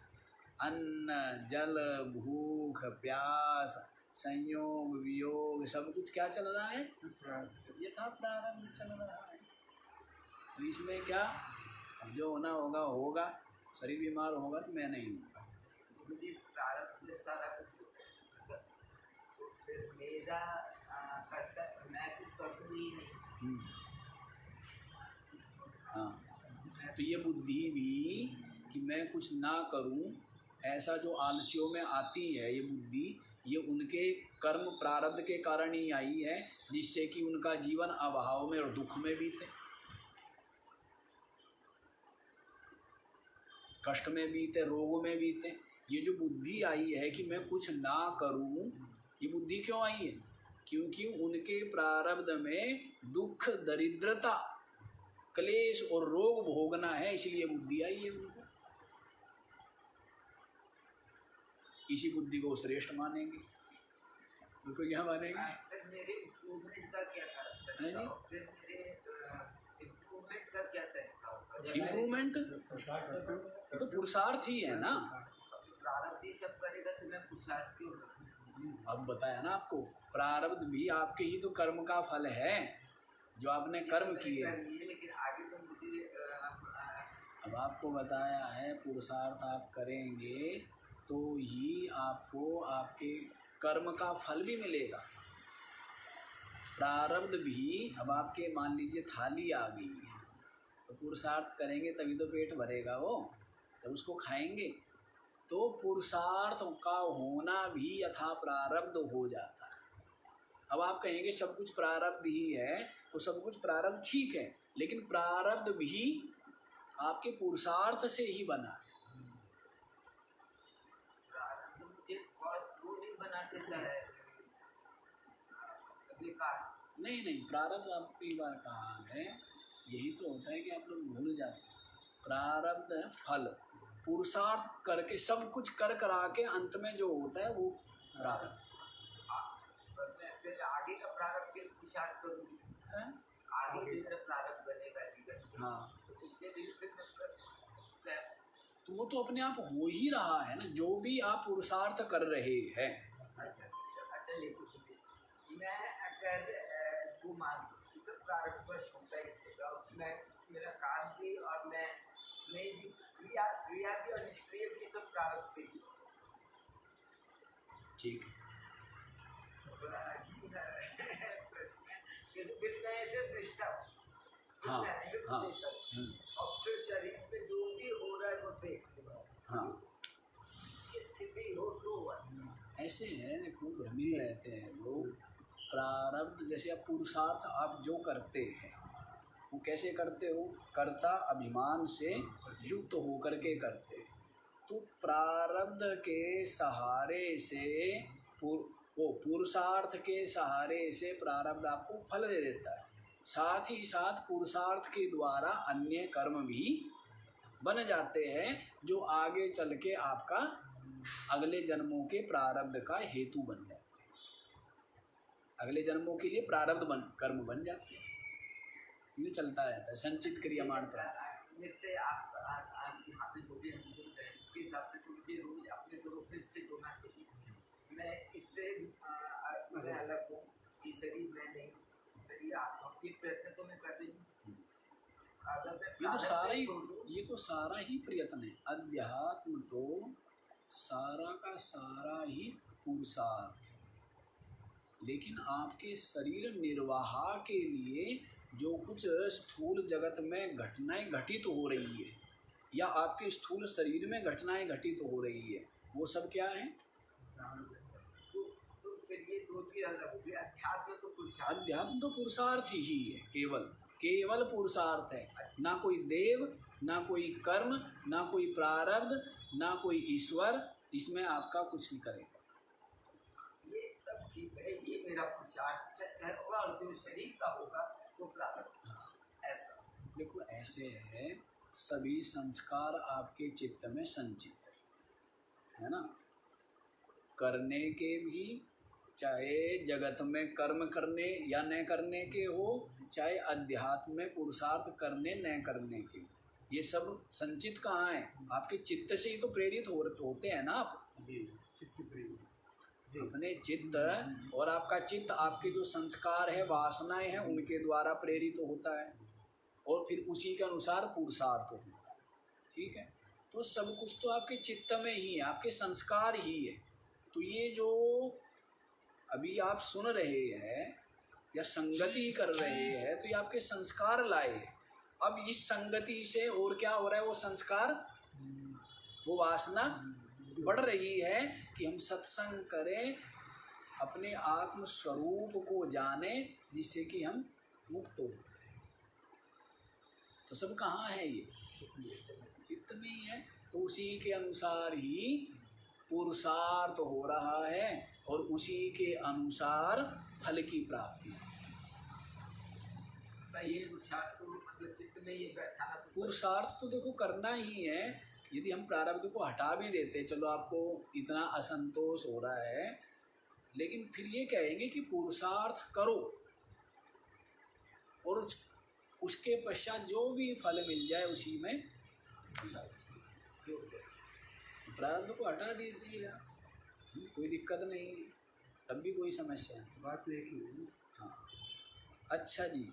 अन्न जल भूख प्यास संयोग वियोग सब कुछ क्या चल रहा है, यथा प्रारब्ध चल रहा है। तो इसमें क्या, अब जो होना होगा होगा, शरीर बीमार होगा तो मैं नहीं हूँगा, मुझे प्रारब्ध सारा कुछ तो फिर मेरा करता, मैं कुछ करूँ ही नहीं। हाँ, तो ये बुद्धि भी कि मैं कुछ ना करूं, ऐसा जो आलस्यों में आती है ये बुद्धि, ये उनके कर्म प्रारब्ध के कारण ही आई है, जिससे कि उनका जीवन अभाव में और दुख में बीते, कष्ट में बीते, रोग में बीते। ये जो बुद्धि आई है कि मैं कुछ ना करूं, ये बुद्धि क्यों आई है, क्योंकि उनके प्रारब्ध में दुख दरिद्रता क्लेश और रोग भोगना है, इसलिए बुद्धि आई है उनको। इसी बुद्धि को श्रेष्ठ मानेंगे, उनको क्या मानेंगे, मेरे इम्प्रूवमेंट का क्या तरीका होगा, फिर मेरे इम्प्रूवमेंट का क्या तरीका होगा, इम्प्रूवमेंट तो पुरुषार्थ ही है ना, प्रारब्ध ही सब करेगा तो मैं पुरुषार्थ क्यों करूँ। अब बताया ना आपको, प्रारब्ध भी आपके ही तो कर्म का फल है, जो आपने कर्म किए, लेकिन आगे तो मुझे अब आपको बताया है पुरुषार्थ आप करेंगे तो ही आपको आपके कर्म का फल भी मिलेगा। प्रारब्ध भी, अब आपके मान लीजिए थाली आ गई है तो पुरुषार्थ करेंगे तभी तो पेट भरेगा, वो जब उसको खाएंगे, तो पुरुषार्थ का होना भी यथा प्रारब्ध हो जाता है। अब आप कहेंगे सब कुछ प्रारब्ध ही है, तो सब कुछ प्रारब्ध ठीक है, लेकिन प्रारब्ध भी आपके पुरुषार्थ से ही बना है। प्रारब्ध मुझे वो नहीं बना देता है, नहीं नहीं, प्रारब्ध आपको कई बार कहा है, यही तो होता है कि आप लोग भूल जाते हैं। प्रारब्ध है फल, पुरुषार्थ करके सब कुछ कर करा के अंत में जो होता है वो प्रारब्ध। फिर आगे का प्रारब्ध के पुरुषार्थ करूँगी, आगे जो मेरा प्रारब्ध बनेगा जीवन हाँ, तो उसके लिए फिर मतलब तो वो तो अपने आप हो ही रहा है ना, जो भी आप पुरुषार्थ कर रहे हैं। अच्छा लेकिन सुनिए, मैं अगर वो मान सब प्रारब्धवश होता ही रहेगा, मैं मेरा काम भी और मैं भी क्रिया भी और निष्क्रिय भी सब प्रारब्ध से ही। ठीक है। बड़ा अजीब सा प्रश्न है, फिर मैं ऐसे दृष्टा हूँ, हाँ, मैं ऐसे हाँ, चेतन हूँ, और फिर शरीर पे जो भी हो रहा है वो देख रहा हूँ। हाँ, स्थिति हो तो ऐसे है, देखो भ्रमित रहते हैं लोग। प्रारब्ध जैसे आप पुरुषार्थ आप जो करते हैं वो कैसे करते हो, कर्ता अभिमान से युक्त होकर के करते हैं। तो प्रारब्ध के सहारे से वो पुरुषार्थ के सहारे से प्रारब्ध आपको फल दे देता है। साथ ही साथ पुरुषार्थ के द्वारा अन्य कर्म भी बन जाते हैं जो आगे चल के आपका अगले जन्मों के प्रारब्ध का हेतु बन जाते हैं। अगले जन्मों के लिए प्रारब्ध कर्म बन जाते हैं। ये चलता रहता है संचित क्रियमाण पर। जैसे आप यहाँ पे जो भी हम सुन रहे हैं इसके हिसाब से तो मुझे रोज अपने स्वरूप में स्थित होना चाहिए। मैं इससे मैं अलग हूँ, ये शरीर मैं नहीं, मेरी आत्मा, ये प्रयत्न तो मैं कर रही हूँ। अगर मैं ये तो सारा ही प्रयत्न है। अध्यात्म तो सारा का सारा ही पुरुषार्थ, लेकिन आपके शरीर निर्वाह के लिए जो कुछ स्थूल जगत में घटनाएं घटित हो रही है या आपके स्थूल शरीर में घटनाएं घटित हो रही है, वो सब क्या है? तो फिर ये दो चीज अलग हो गई। अध्यात्म तो पुरुषार्थ, अध्यात्म तो पुरुषार्थ ही है, केवल पुरुषार्थ है। ना कोई देव, ना कोई कर्म, ना कोई प्रारब्ध, ना कोई ईश्वर इसमें आपका कुछ नहीं करेगा। ये सब ठीक है, ये मेरा पुरुषार्थ है, और जो शरीर का होगा वो प्रारब्ध। ऐसा देखो ऐसे है, सभी संस्कार आपके चित्त में संचित है ना, करने के भी, चाहे जगत में कर्म करने या न करने के हो, चाहे अध्यात्म में पुरुषार्थ करने न करने के, ये सब संचित कहाँ है? आपके चित्त से ही तो प्रेरित होते हैं ना आप। चित्त से प्रेरित अपने चित्त, और आपका चित्त आपके जो संस्कार है, वासनाएं हैं, उनके द्वारा प्रेरित होता है और फिर उसी के अनुसार पुरुषार्थ होता है। ठीक है, तो सब कुछ तो आपके चित्त में ही है, आपके संस्कार ही है। तो ये जो अभी आप सुन रहे हैं या संगति कर रहे हैं, तो ये आपके संस्कार लाए हैं। अब इस संगति से और क्या हो रहा है, वो संस्कार, वो वासना बढ़ रही है कि हम सत्संग करें, अपने आत्म स्वरूप को जाने, जिससे कि हम मुक्त हो। तो सब कहाँ है? ये चित्त में ही है। तो उसी के अनुसार ही पुरुषार्थ हो रहा है और उसी के अनुसार फल की प्राप्ति। ये पुरुषार्थ तो मतलब चित्त में ये बैठाना, पुरुषार्थ तो देखो करना ही है। यदि हम प्रारब्ध को हटा भी देते, चलो आपको इतना असंतोष हो रहा है, लेकिन फिर ये कहेंगे कि पुरुषार्थ करो और उसके पश्चात जो भी फल मिल जाए उसी में, प्रारब्ध को हटा दीजिए आप, कोई दिक्कत नहीं, तब भी कोई समस्या नहीं। बात तो एक ही है। हाँ, अच्छा जी,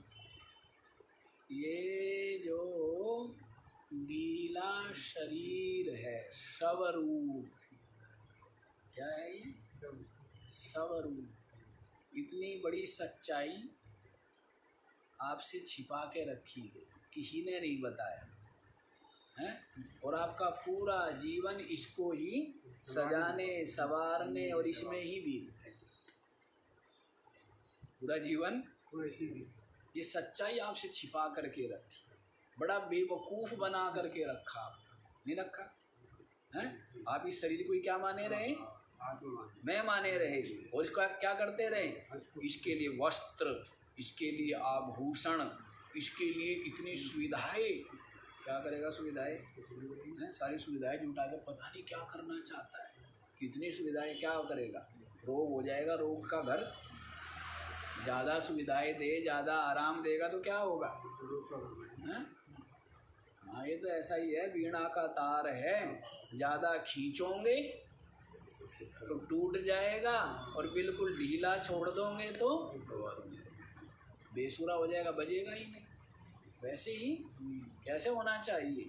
ये जो गीला शरीर है, शवरूप, क्या है ये? शवरूप। इतनी बड़ी सच्चाई आपसे छिपा के रखी गई, किसी ने नहीं बताया है, और आपका पूरा जीवन इसको ही सजाने संवारने और इसमें ही बीतते, पूरा जीवन ये सच्चाई आपसे छिपा करके रखी, बड़ा बेवकूफ़ बना करके रखा, नहीं रखा है? आप इस शरीर को क्या माने रहे? मैं माने रहे, और इसका क्या करते रहे? इसके लिए वस्त्र, इसके लिए आभूषण, इसके लिए इतनी सुविधाएं। क्या करेगा सुविधाएं? सारी सुविधाएं जुटा के पता नहीं क्या करना चाहता है, कितनी सुविधाएं क्या करेगा? रोग हो जाएगा, रोग का घर। ज़्यादा सुविधाएं दे, ज़्यादा आराम देगा तो क्या होगा? ये तो ऐसा ही है, वीणा का तार है, ज़्यादा खींचोगे तो टूट जाएगा और बिल्कुल ढीला छोड़ दोगे तो बेसुरा हो जाएगा, बजेगा ही नहीं। वैसे ही कैसे होना चाहिए,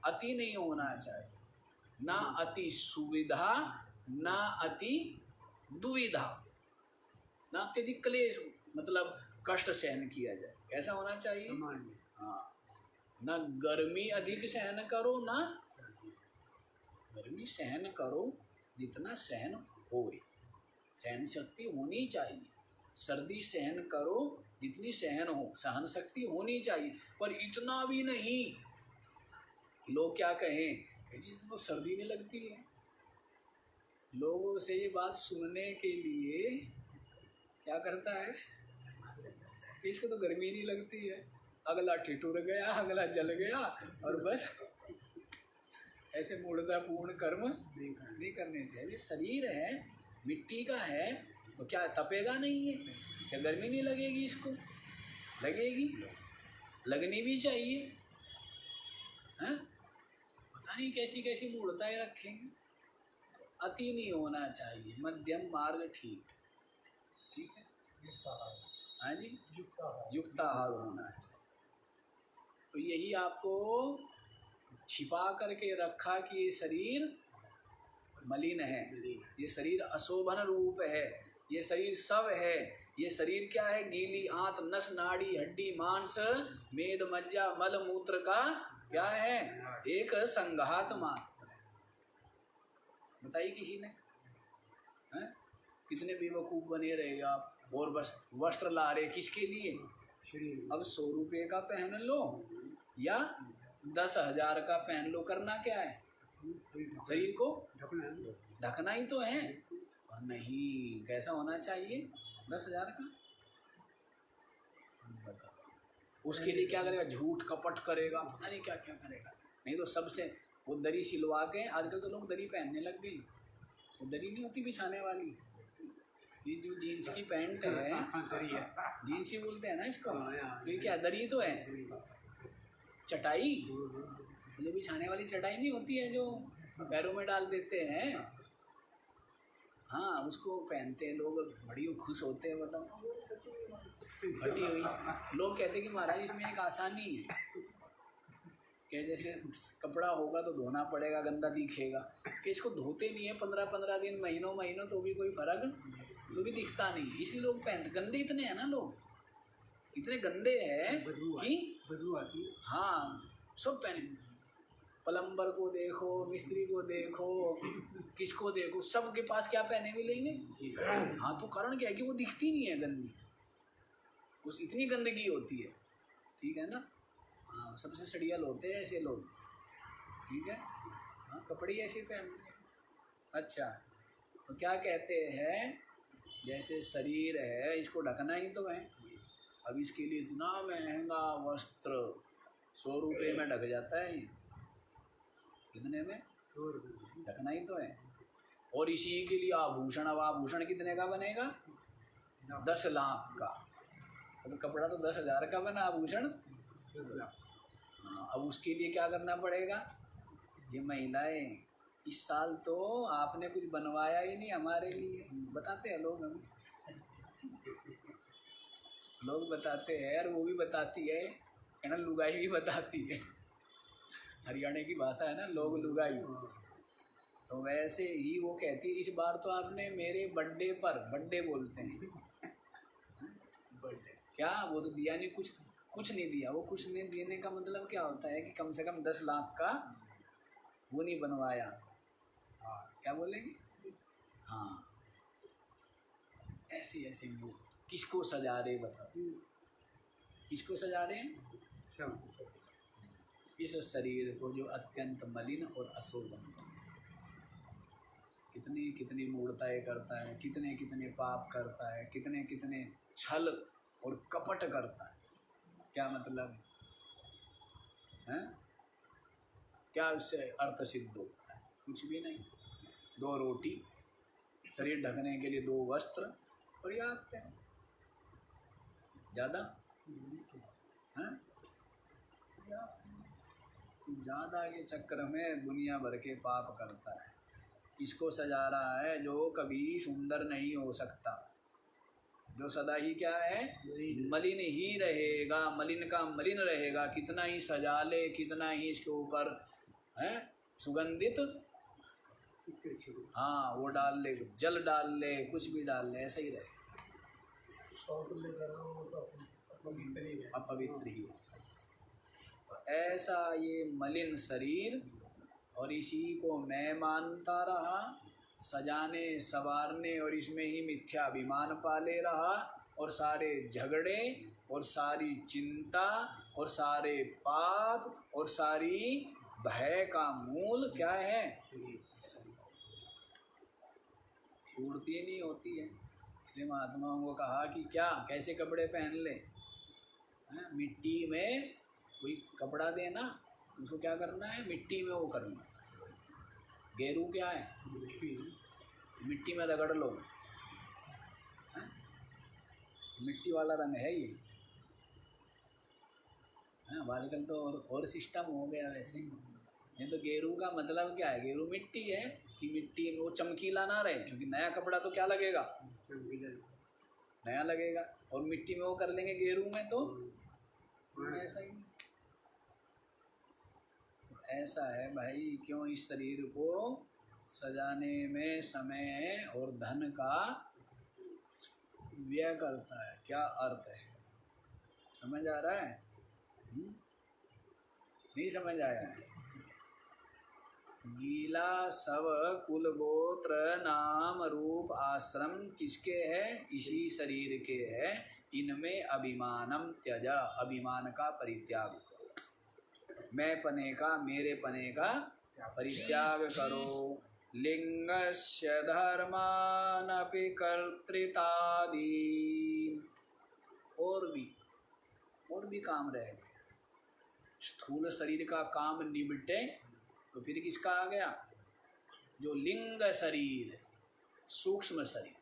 अति नहीं होना चाहिए, ना अति सुविधा ना अति दुविधा, ना अत्यधिक क्लेश मतलब कष्ट सहन किया जाए, कैसा होना चाहिए। हाँ, ना गर्मी अधिक सहन करो ना गर्मी सहन करो जितना सहन होए, सहन शक्ति होनी चाहिए। सर्दी सहन करो जितनी सहन हो, सहन शक्ति होनी चाहिए, पर इतना भी नहीं। लोग क्या कहें कि जिसको सर्दी नहीं लगती है, लोगों से ये बात सुनने के लिए क्या करता है, इसको तो गर्मी नहीं लगती है, अगला ठिठुर गया, अगला जल गया, और बस ऐसे मूढ़तापूर्ण कर्म नहीं करने से। ये शरीर है, मिट्टी का है, तो क्या तपेगा नहीं है, क्या गर्मी नहीं लगेगी, इसको लगेगी, लगनी भी चाहिए। हैं, पता नहीं कैसी कैसी मूढ़ताएं रखेंगे। अति नहीं होना चाहिए, मध्यम मार्ग ठीक है। हाँ जी, युक्त आहार होना चाहिए। तो यही आपको छिपा करके रखा कि ये शरीर मलिन है, ये शरीर अशोभन रूप है, ये शरीर सब है। ये शरीर क्या है, गीली आंत नस नाड़ी हड्डी मांस मेद मज्जा मल मूत्र का क्या है, एक संघात मात्र। बताइए किसी ने, हैं? कितने बेवकूफ़ बने रहे आप, और बस वस्त्र ला रहे किसके लिए, अब 100 रुपये का पहन लो या 10,000 का पहन लो, करना क्या है, शरीर को ढकना ही तो है। और नहीं, कैसा होना चाहिए 10,000 का, बताओ उसके लिए क्या करेगा, झूठ कपट करेगा, पता नहीं क्या क्या करेगा। नहीं तो सबसे वो दरी सिलवा के, आजकल तो लोग दरी पहनने लग गए, वो दरी नहीं होती बिछाने वाली, ये जो जीन्स की पैंट है, जीन्स ही बोलते हैं ना इसको, तो ये क्या दरी तो है, चटाई, जो बिछाने वाली चटाई नहीं होती है जो पैरों में डाल देते हैं, हाँ उसको पहनते हैं लोग, बड़ी खुश होते हैं। बताओ, फटी हुई, लोग कहते हैं कि महाराज इसमें एक आसानी है कि जैसे कपड़ा होगा तो धोना पड़ेगा, गंदा दिखेगा, कि इसको धोते नहीं है 15-15 दिन, महीनों तो भी कोई फर्क तो भी दिखता नहीं, इसलिए लोग पहनते। गंदे इतने हैं ना, लोग इतने गंदे हैं कि बदबू आती है। हाँ, सब पहने, प्लम्बर को देखो, मिस्त्री को देखो, किसको देखो, सबके पास क्या पहने मिलेंगे। हाँ, तो कारण क्या है कि वो दिखती नहीं है गंदी, उस इतनी गंदगी होती है, ठीक है ना। हाँ, सबसे सड़ियल होते हैं ऐसे लोग, ठीक है। हाँ, कपड़े ऐसे पहनते हैं। अच्छा, तो क्या कहते हैं, जैसे शरीर है इसको ढकना ही तो है, अब इसके लिए इतना महंगा वस्त्र 100 रुपये में ढक जाता है, कितने में, ढकना ही तो है। और इसी के लिए आभूषण, अब आभूषण कितने का बनेगा, 10 लाख का, तो कपड़ा तो 10,000 का बना, आभूषण 10 लाख। हाँ, अब उसके लिए क्या करना पड़ेगा। ये महिलाएं, इस साल तो आपने कुछ बनवाया ही नहीं हमारे लिए, बताते हैं लोग हमें, लोग बताते हैं, और वो भी बताती है ना, लुगाई भी बताती है, हरियाणा की भाषा है ना, लोग लुगाई। तो वैसे ही वो कहती है, इस बार तो आपने मेरे बर्थडे पर, बर्थडे बोलते हैं, बर्थडे क्या, वो तो दिया नहीं, कुछ नहीं दिया। वो कुछ नहीं देने का मतलब क्या होता है कि कम से कम 10 लाख का वो नहीं बनवाया। हाँ, क्या बोलेंगे, हाँ, ऐसी वो किसको सजा रहे, बताओ किसको सजा रहे हैं, इस शरीर को जो अत्यंत मलिन और अशोभन, कितनी कितनी मूढ़ताएं करता है, कितने कितने पाप करता है, कितने कितने छल और कपट करता है। क्या मतलब है, क्या उससे अर्थ सिद्ध होता है, कुछ भी नहीं। 2 रोटी, शरीर ढकने के लिए 2 वस्त्र पर्याप्त है, ज़्यादा है, तू ज़्यादा के चक्कर में दुनिया भर के पाप करता है। इसको सजा रहा है जो कभी सुंदर नहीं हो सकता, जो सदा ही क्या है, मलिन ही रहेगा, मलिन का मलिन रहेगा। कितना ही सजा ले, कितना ही इसके ऊपर है सुगंधित, हाँ वो डाल ले, जल डाल ले, कुछ भी डाल ले, ऐसा ही रहे, अपवित्र ही। तो ऐसा ये मलिन शरीर, और इसी को मैं मानता रहा, सजाने संवारने और इसमें ही मिथ्याभिमान पाले रहा, और सारे झगड़े और सारी चिंता और सारे पाप और सारी भय का मूल क्या है, पूर्ति नहीं होती है। इसलिए महात्माओं को कहा कि क्या कैसे कपड़े पहन ले, मिट्टी में कोई कपड़ा देना, उसको क्या करना है, मिट्टी में वो करना। गेरू क्या है, मिट्टी में रगड़ लो, मिट्टी वाला रंग है ये। आजकल तो और सिस्टम हो गया वैसे। नहीं तो गेरू का मतलब क्या है, गेरू मिट्टी है कि मिट्टी में वो चमकीला ना रहे, क्योंकि नया कपड़ा तो क्या लगेगा, नया लगेगा, और मिट्टी में वो कर लेंगे गेरू में तो ऐसा ही। तो ऐसा है भाई, क्यों इस शरीर को सजाने में समय और धन का व्यय करता है, क्या अर्थ है, समझ आ रहा है? नहीं समझ आया है? गीला सब कुल गोत्र नाम रूप आश्रम किसके है, इसी शरीर के है। इनमें अभिमानम त्यजा, अभिमान का परित्याग करो, मैं पने का, मेरे पने का परित्याग करो। लिंगस्य धर्मानपि कर्तृतादि, और भी काम रह गए। स्थूल शरीर का काम निबटे तो फिर किसका आ गया, जो लिंग शरीर, सूक्ष्म शरीर।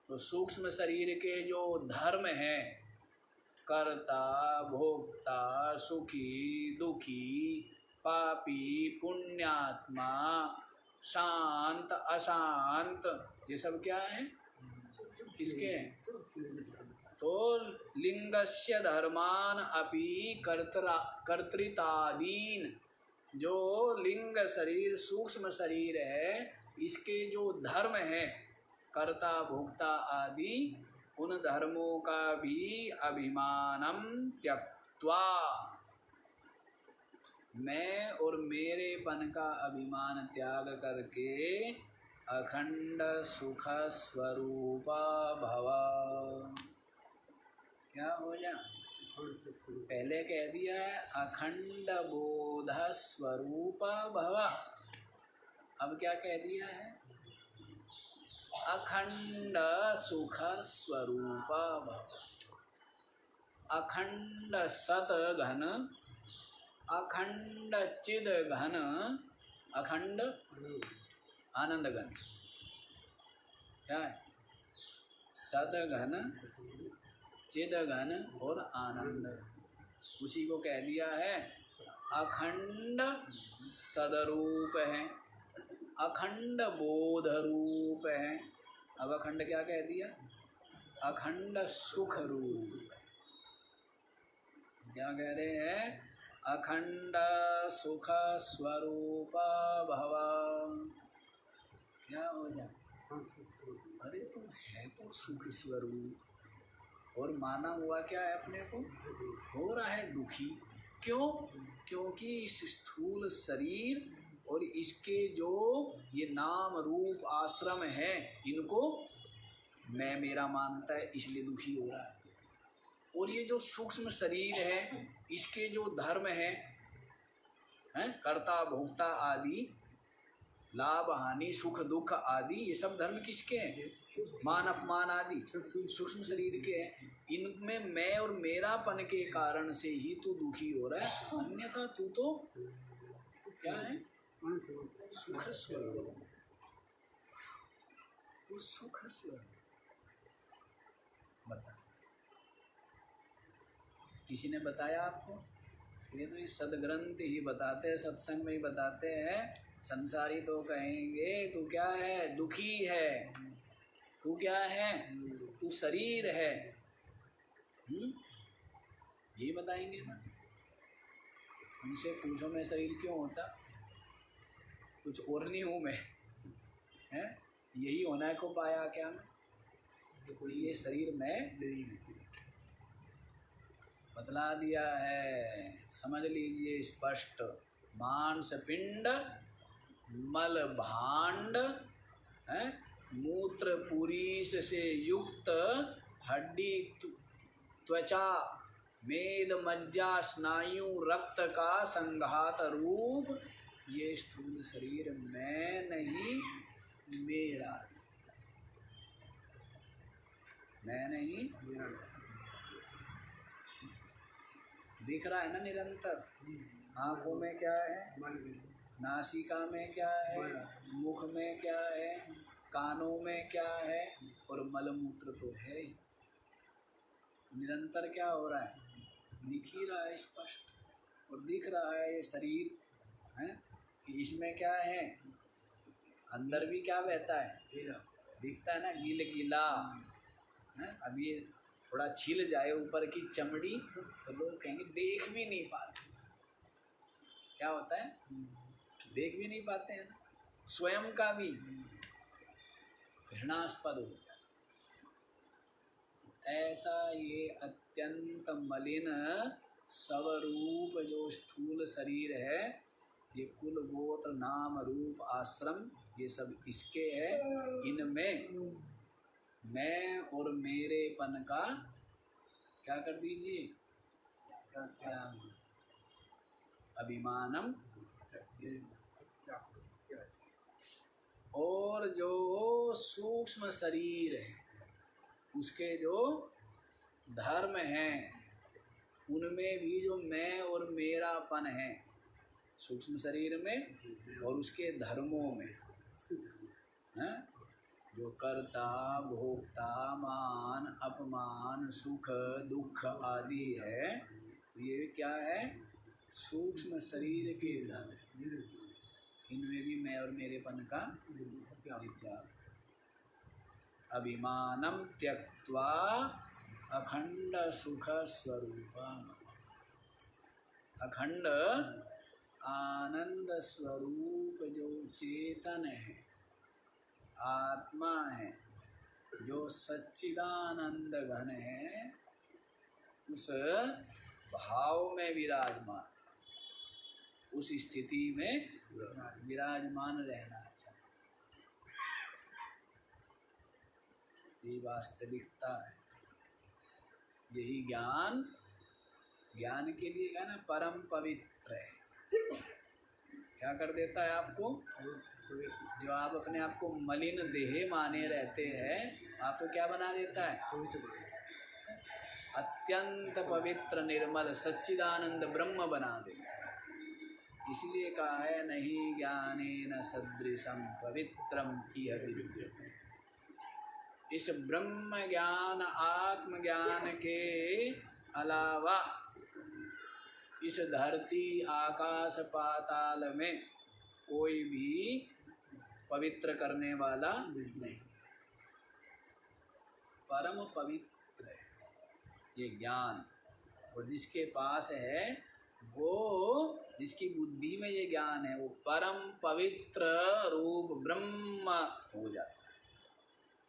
तो सूक्ष्म शरीर के जो धर्म है, कर्ता भोक्ता, सुखी दुखी, पापी पुण्यात्मा, शांत अशांत, ये सब क्या है, किसके हैं? तो लिंगस्य धर्मान अपि कर्तृतादीन, जो लिंग शरीर सूक्ष्म शरीर है, इसके जो धर्म है कर्ता भोक्ता आदि, उन धर्मों का भी अभिमानम त्यक्त्वा, मैं और मेरेपन का अभिमान त्याग करके अखंड सुख स्वरूपा भव, क्या हो जा, पहले कह दिया है अखंड बोध स्वरूप भव, अब क्या कह दिया है, अखंड सुख स्वरूप भव। अखंड सत घन, अखंड चिद घन, अखंड आनंद घन, क्या है, सद घन, चिद घन और आनंद, उसी को कह दिया है अखंड सदरूप है, अखंड बोध रूप है। अब अखंड क्या कह दिया, अखंड सुख रूप, क्या कह रहे हैं, अखंड सुख स्वरूप भव, क्या हो जाए, अरे तो है तो सुख स्वरूप, और माना हुआ क्या है, अपने को हो रहा है दुखी, क्यों, क्योंकि इस स्थूल शरीर और इसके जो ये नाम रूप आश्रम है, इनको मैं मेरा मानता है, इसलिए दुखी हो रहा है। और ये जो सूक्ष्म शरीर है, इसके जो धर्म हैं, कर्ता भोक्ता आदि, लाभ हानि सुख दुख आदि, ये सब धर्म किसके हैं, मान अपमान आदि सूक्ष्म शरीर के हैं। इनमें मैं और मेरापन के कारण से ही तू दुखी हो रहा है, अन्यथा तू तो क्या है, सुख स्वरूप, तू सुख स्वरूप। बता, किसी ने बताया आपको, ये तो ये सदग्रंथ ही बताते हैं, सत्संग में ही बताते हैं। संसारी तो कहेंगे तू क्या है, दुखी है, तू क्या है, तू शरीर है। ये बताएंगे ना। उनसे पूछो मैं शरीर क्यों होता, कुछ और नहीं हूँ मैं, हैं? यही होना को पाया क्या मैं, तो ये शरीर मैं नहीं। बतला दिया है, समझ लीजिए स्पष्ट। मांस पिंड, मल भांड, है, मूत्र पुरीष से युक्त, हड्डी त्वचा मेद मज्जा स्नायु रक्त का संघात रूप ये स्थूल शरीर मैं नहीं, मेरा, मैं नहीं मेरा। दिख रहा है ना निरंतर। आँखों में क्या है, नासिका में क्या है, मुख में क्या है, कानों में क्या है, और मलमूत्र तो है ही। निरंतर क्या हो रहा है, दिख ही रहा है स्पष्ट। और दिख रहा है ये शरीर है कि इसमें क्या है, अंदर भी क्या बहता है, दिखता है ना, गील गीला है। अब ये थोड़ा छिल जाए ऊपर की चमड़ी तो लोग कहेंगे देख भी नहीं पाते। क्या होता है, देख भी नहीं पाते हैं ना, स्वयं का भी घृणास्पद हो जाता। ऐसा ये अत्यंत मलिन स्वरूप जो स्थूल शरीर है, ये कुल गोत्र नाम रूप आश्रम ये सब इसके है। इनमें मैं और मेरेपन का क्या कर दीजिए, क्या अभिमानम। और जो सूक्ष्म शरीर है उसके जो धर्म हैं उनमें भी जो मैं और मेरापन है सूक्ष्म शरीर में और उसके धर्मों में है, जो कर्ता भोक्ता मान अपमान सुख दुख आदि है, तो ये क्या है, सूक्ष्म शरीर के धर्म। इनमें भी मैं और मेरेपन का परित्याग। अभिमानम त्यक्त्वा अखंड सुख स्वरूपम, अखंड आनंद स्वरूप जो चेतन है, आत्मा है, जो सच्चिदानंद घन है, उस भाव में विराजमान, उस स्थिति में विराजमान रहना चाहिए। ये वास्तविकता है। यही ज्ञान, ज्ञान के लिए क्या ना, परम पवित्र है। क्या कर देता है आपको, जो आप अपने आप को मलिन देह माने रहते हैं, आपको क्या बना देता है, अत्यंत पवित्र निर्मल सच्चिदानंद ब्रह्म बना देता है। इसलिए कहा है नहीं ज्ञानेन सदृशं पवित्रम इह विद्यते। इस ब्रह्म ज्ञान आत्मज्ञान के अलावा इस धरती आकाश पाताल में कोई भी पवित्र करने वाला नहीं। परम पवित्र है ये ज्ञान, और जिसके पास है वो, जिसकी बुद्धि में ये ज्ञान है, वो परम पवित्र रूप ब्रह्म हो जाता है।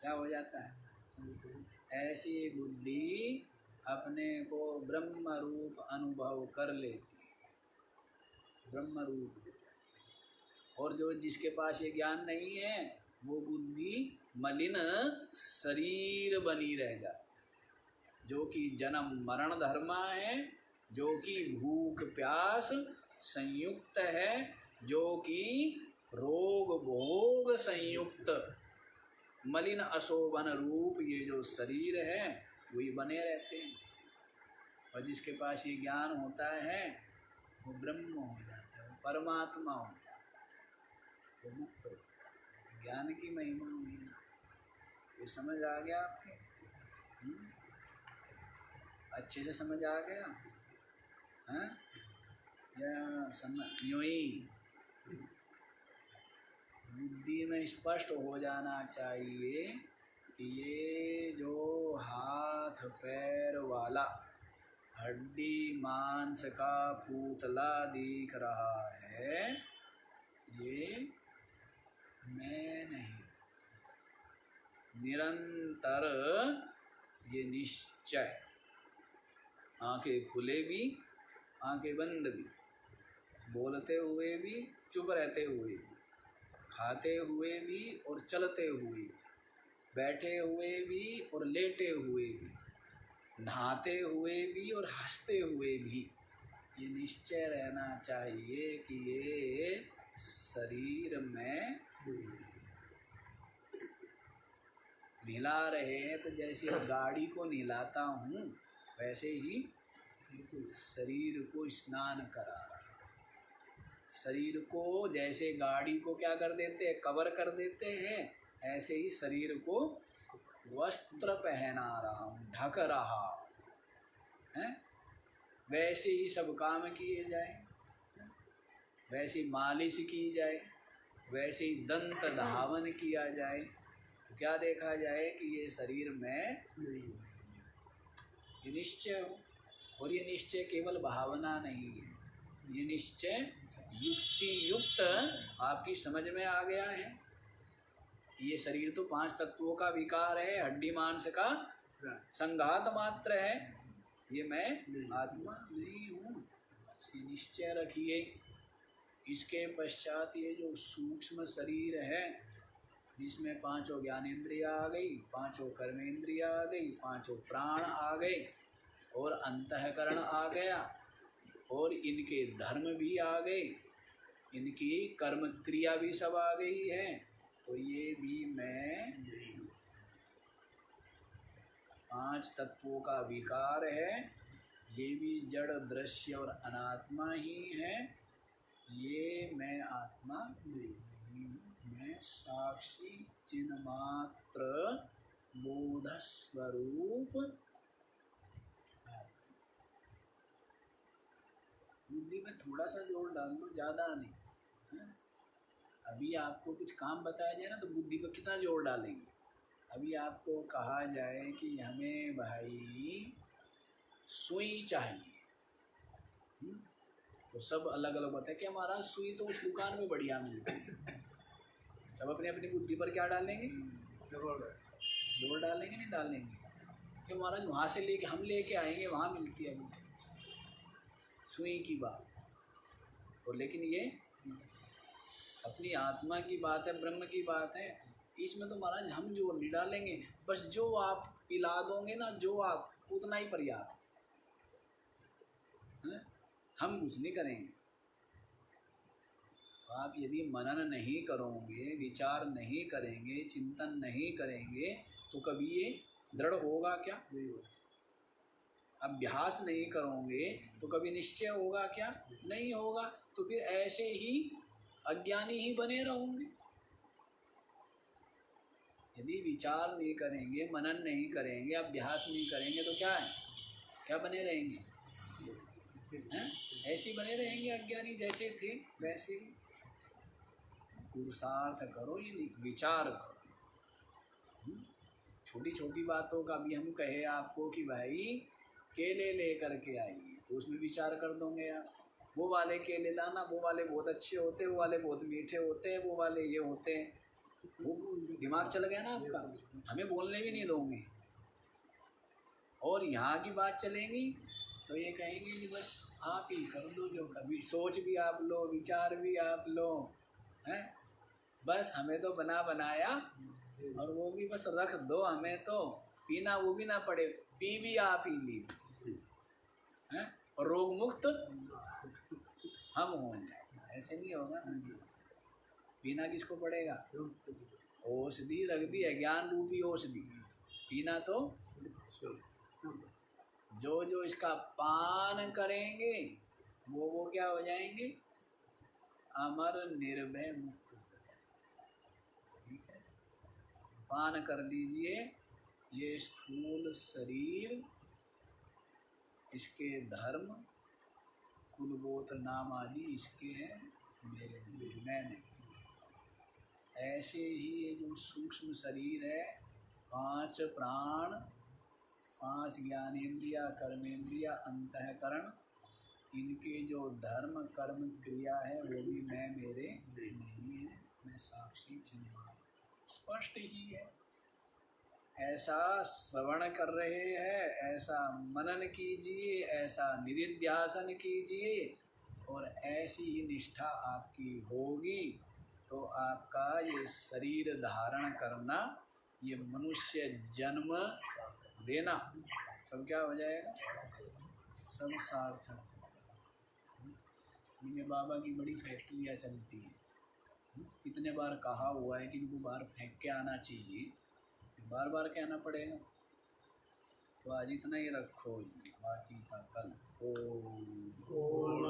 क्या हो जाता है, ऐसी बुद्धि अपने को ब्रह्म रूप अनुभव कर लेती है, ब्रह्म रूप। और जो जिसके पास ये ज्ञान नहीं है, वो बुद्धि मलिन शरीर बनी रह जाती है, जो कि जन्म मरण धर्मा है, जो कि भूख प्यास संयुक्त है, जो कि रोग भोग संयुक्त मलिन अशोभन रूप ये जो शरीर है वही बने रहते हैं। और जिसके पास ये ज्ञान होता है वो ब्रह्म हो जाता है, वो परमात्मा हो जाता है, वो मुक्त हो जाता है। ज्ञान की महिमा हुई ना, ये समझ आ गया आपके, अच्छे से समझ आ गया, हाँ? यूं ही बुद्धि में स्पष्ट हो जाना चाहिए कि ये जो हाथ पैर वाला हड्डी मांस का पुतला दिख रहा है, ये मैं नहीं। निरंतर ये निश्चय, आंखें खुले भी आंखें बंद भी, बोलते हुए भी चुप रहते हुए भी, खाते हुए भी और चलते हुए भी, बैठे हुए भी और लेटे हुए भी, नहाते हुए भी और हंसते हुए भी, ये निश्चय रहना चाहिए कि ये शरीर में नहला रहे हैं। तो जैसे गाड़ी को नहलाता हूँ वैसे ही शरीर को स्नान करा रहा। शरीर को जैसे गाड़ी को क्या कर देते हैं, कवर कर देते हैं, ऐसे ही शरीर को वस्त्र पहना रहा हूँ, ढक रहा है। वैसे ही सब काम किए जाए, वैसे ही मालिश की जाए, वैसे ही दंत धावन किया जाए, तो क्या देखा जाए कि ये शरीर में ये निश्चय हो। और ये निश्चय केवल भावना नहीं है, ये निश्चय युक्ति युक्त आपकी समझ में आ गया है। ये शरीर तो 5 तत्वों का विकार है, हड्डी मांस का संघात मात्र है, ये मैं आत्मा नहीं हूँ। बस ये निश्चय रखिए। इसके पश्चात ये जो सूक्ष्म शरीर है, जिसमें 5 ज्ञानेंद्रियाँ आ गई, 5 कर्मेंद्रियाँ आ गई, 5 प्राण आ गए और अंतःकरण आ गया, और इनके धर्म भी आ गए, इनकी कर्म क्रिया भी सब आ गई है, तो ये भी मैं 5 तत्वों का विकार है, ये भी जड़ दृश्य और अनात्मा ही है। ये मैं आत्मा नहीं, मैं साक्षी चिन्मात्र बोध स्वरूप। बुद्धि में थोड़ा सा जोर डाल दो, ज़्यादा नहीं है? अभी आपको कुछ काम बताया जाए ना तो बुद्धि पर कितना जोर डालेंगे। अभी आपको कहा जाए कि हमें भाई सुई चाहिए, तो सब अलग अलग बताए कि हमारा सुई तो उस दुकान में बढ़िया मिलती है। सब अपनी अपनी बुद्धि पर क्या डालेंगे, जोर डालेंगे, नहीं डालेंगे कि महाराज वहाँ से लेके हम लेके आएंगे, वहाँ मिलती है सुई की बात। और लेकिन ये अपनी आत्मा की बात है, ब्रह्म की बात है, इसमें तो महाराज हम जोर नहीं डालेंगे, बस जो आप पिला दोगे ना, जो आप उतना ही पर्याप्त है, हम कुछ नहीं करेंगे। तो आप यदि मनन नहीं करोगे, विचार नहीं करेंगे, चिंतन नहीं करेंगे, तो कभी ये दृढ़ होगा क्या? अभ्यास नहीं करोगे तो कभी निश्चय होगा क्या? नहीं होगा। तो फिर ऐसे ही अज्ञानी ही बने रहोगे। यदि विचार नहीं करेंगे, मनन नहीं करेंगे, अभ्यास नहीं करेंगे, तो क्या है, क्या बने रहेंगे? हैं? ऐसे ही बने रहेंगे अज्ञानी, जैसे थे वैसे ही। पुरुषार्थ करो, ये विचार करो। छोटी छोटी बातों का भी हम कहे आपको कि भाई केले ले करके आइए, तो उसमें विचार कर दोगे आप, वो वाले केले लाना, वो वाले बहुत अच्छे होते हैं, वो वाले बहुत मीठे होते हैं, वो वाले ये होते हैं, वो दिमाग चल गया ना आपका, हमें बोलने भी नहीं दोगे। और यहाँ की बात चलेंगी तो ये कहेंगे कि बस आप ही कर दो, जो कभी सोच भी आप लो, विचार भी आप लो, हैं, बस हमें तो बना बनाया, और वो भी बस रख दो, हमें तो पीना वो भी ना पड़े, पी भी आप ही ली, हैं, और रोग मुक्त हम हो जाए। ऐसे नहीं होगा ना, पीना किसको पड़ेगा? औषधि रख दी है, ज्ञान रूपी औषधि, पीना तो जो जो इसका पान करेंगे वो क्या हो जाएंगे? अमर निर्भय मुक्त हो जाएंगे। ठीक है, पान कर लीजिए। ये स्थूल शरीर, इसके धर्म कुल गोत्र नाम आदि इसके हैं, मेरे नहीं, मैं नहीं। ऐसे ही ये जो सूक्ष्म शरीर है, 5 प्राण, 5 ज्ञानेंद्रिया, कर्मेंद्रिया, अंतःकरण, इनके जो धर्म कर्म क्रिया है वो भी मैं मेरे नहीं है, मैं साक्षी चिन्हवान, स्पष्ट ही है। ऐसा श्रवण कर रहे हैं, ऐसा मनन कीजिए, ऐसा निधिध्यासन कीजिए, और ऐसी ही निष्ठा आपकी होगी तो आपका ये शरीर धारण करना, ये मनुष्य जन्म लेना सब क्या हो जाएगा, सब सार्थक। मेरे बाबा की बड़ी फैक्ट्रियाँ चलती हैं, कितने बार कहा हुआ है कि इनको बाहर फेंक के आना चाहिए, बार बार कहना पड़ेगा। तो आज इतना ही रखो जी, बाकी का कल। ओम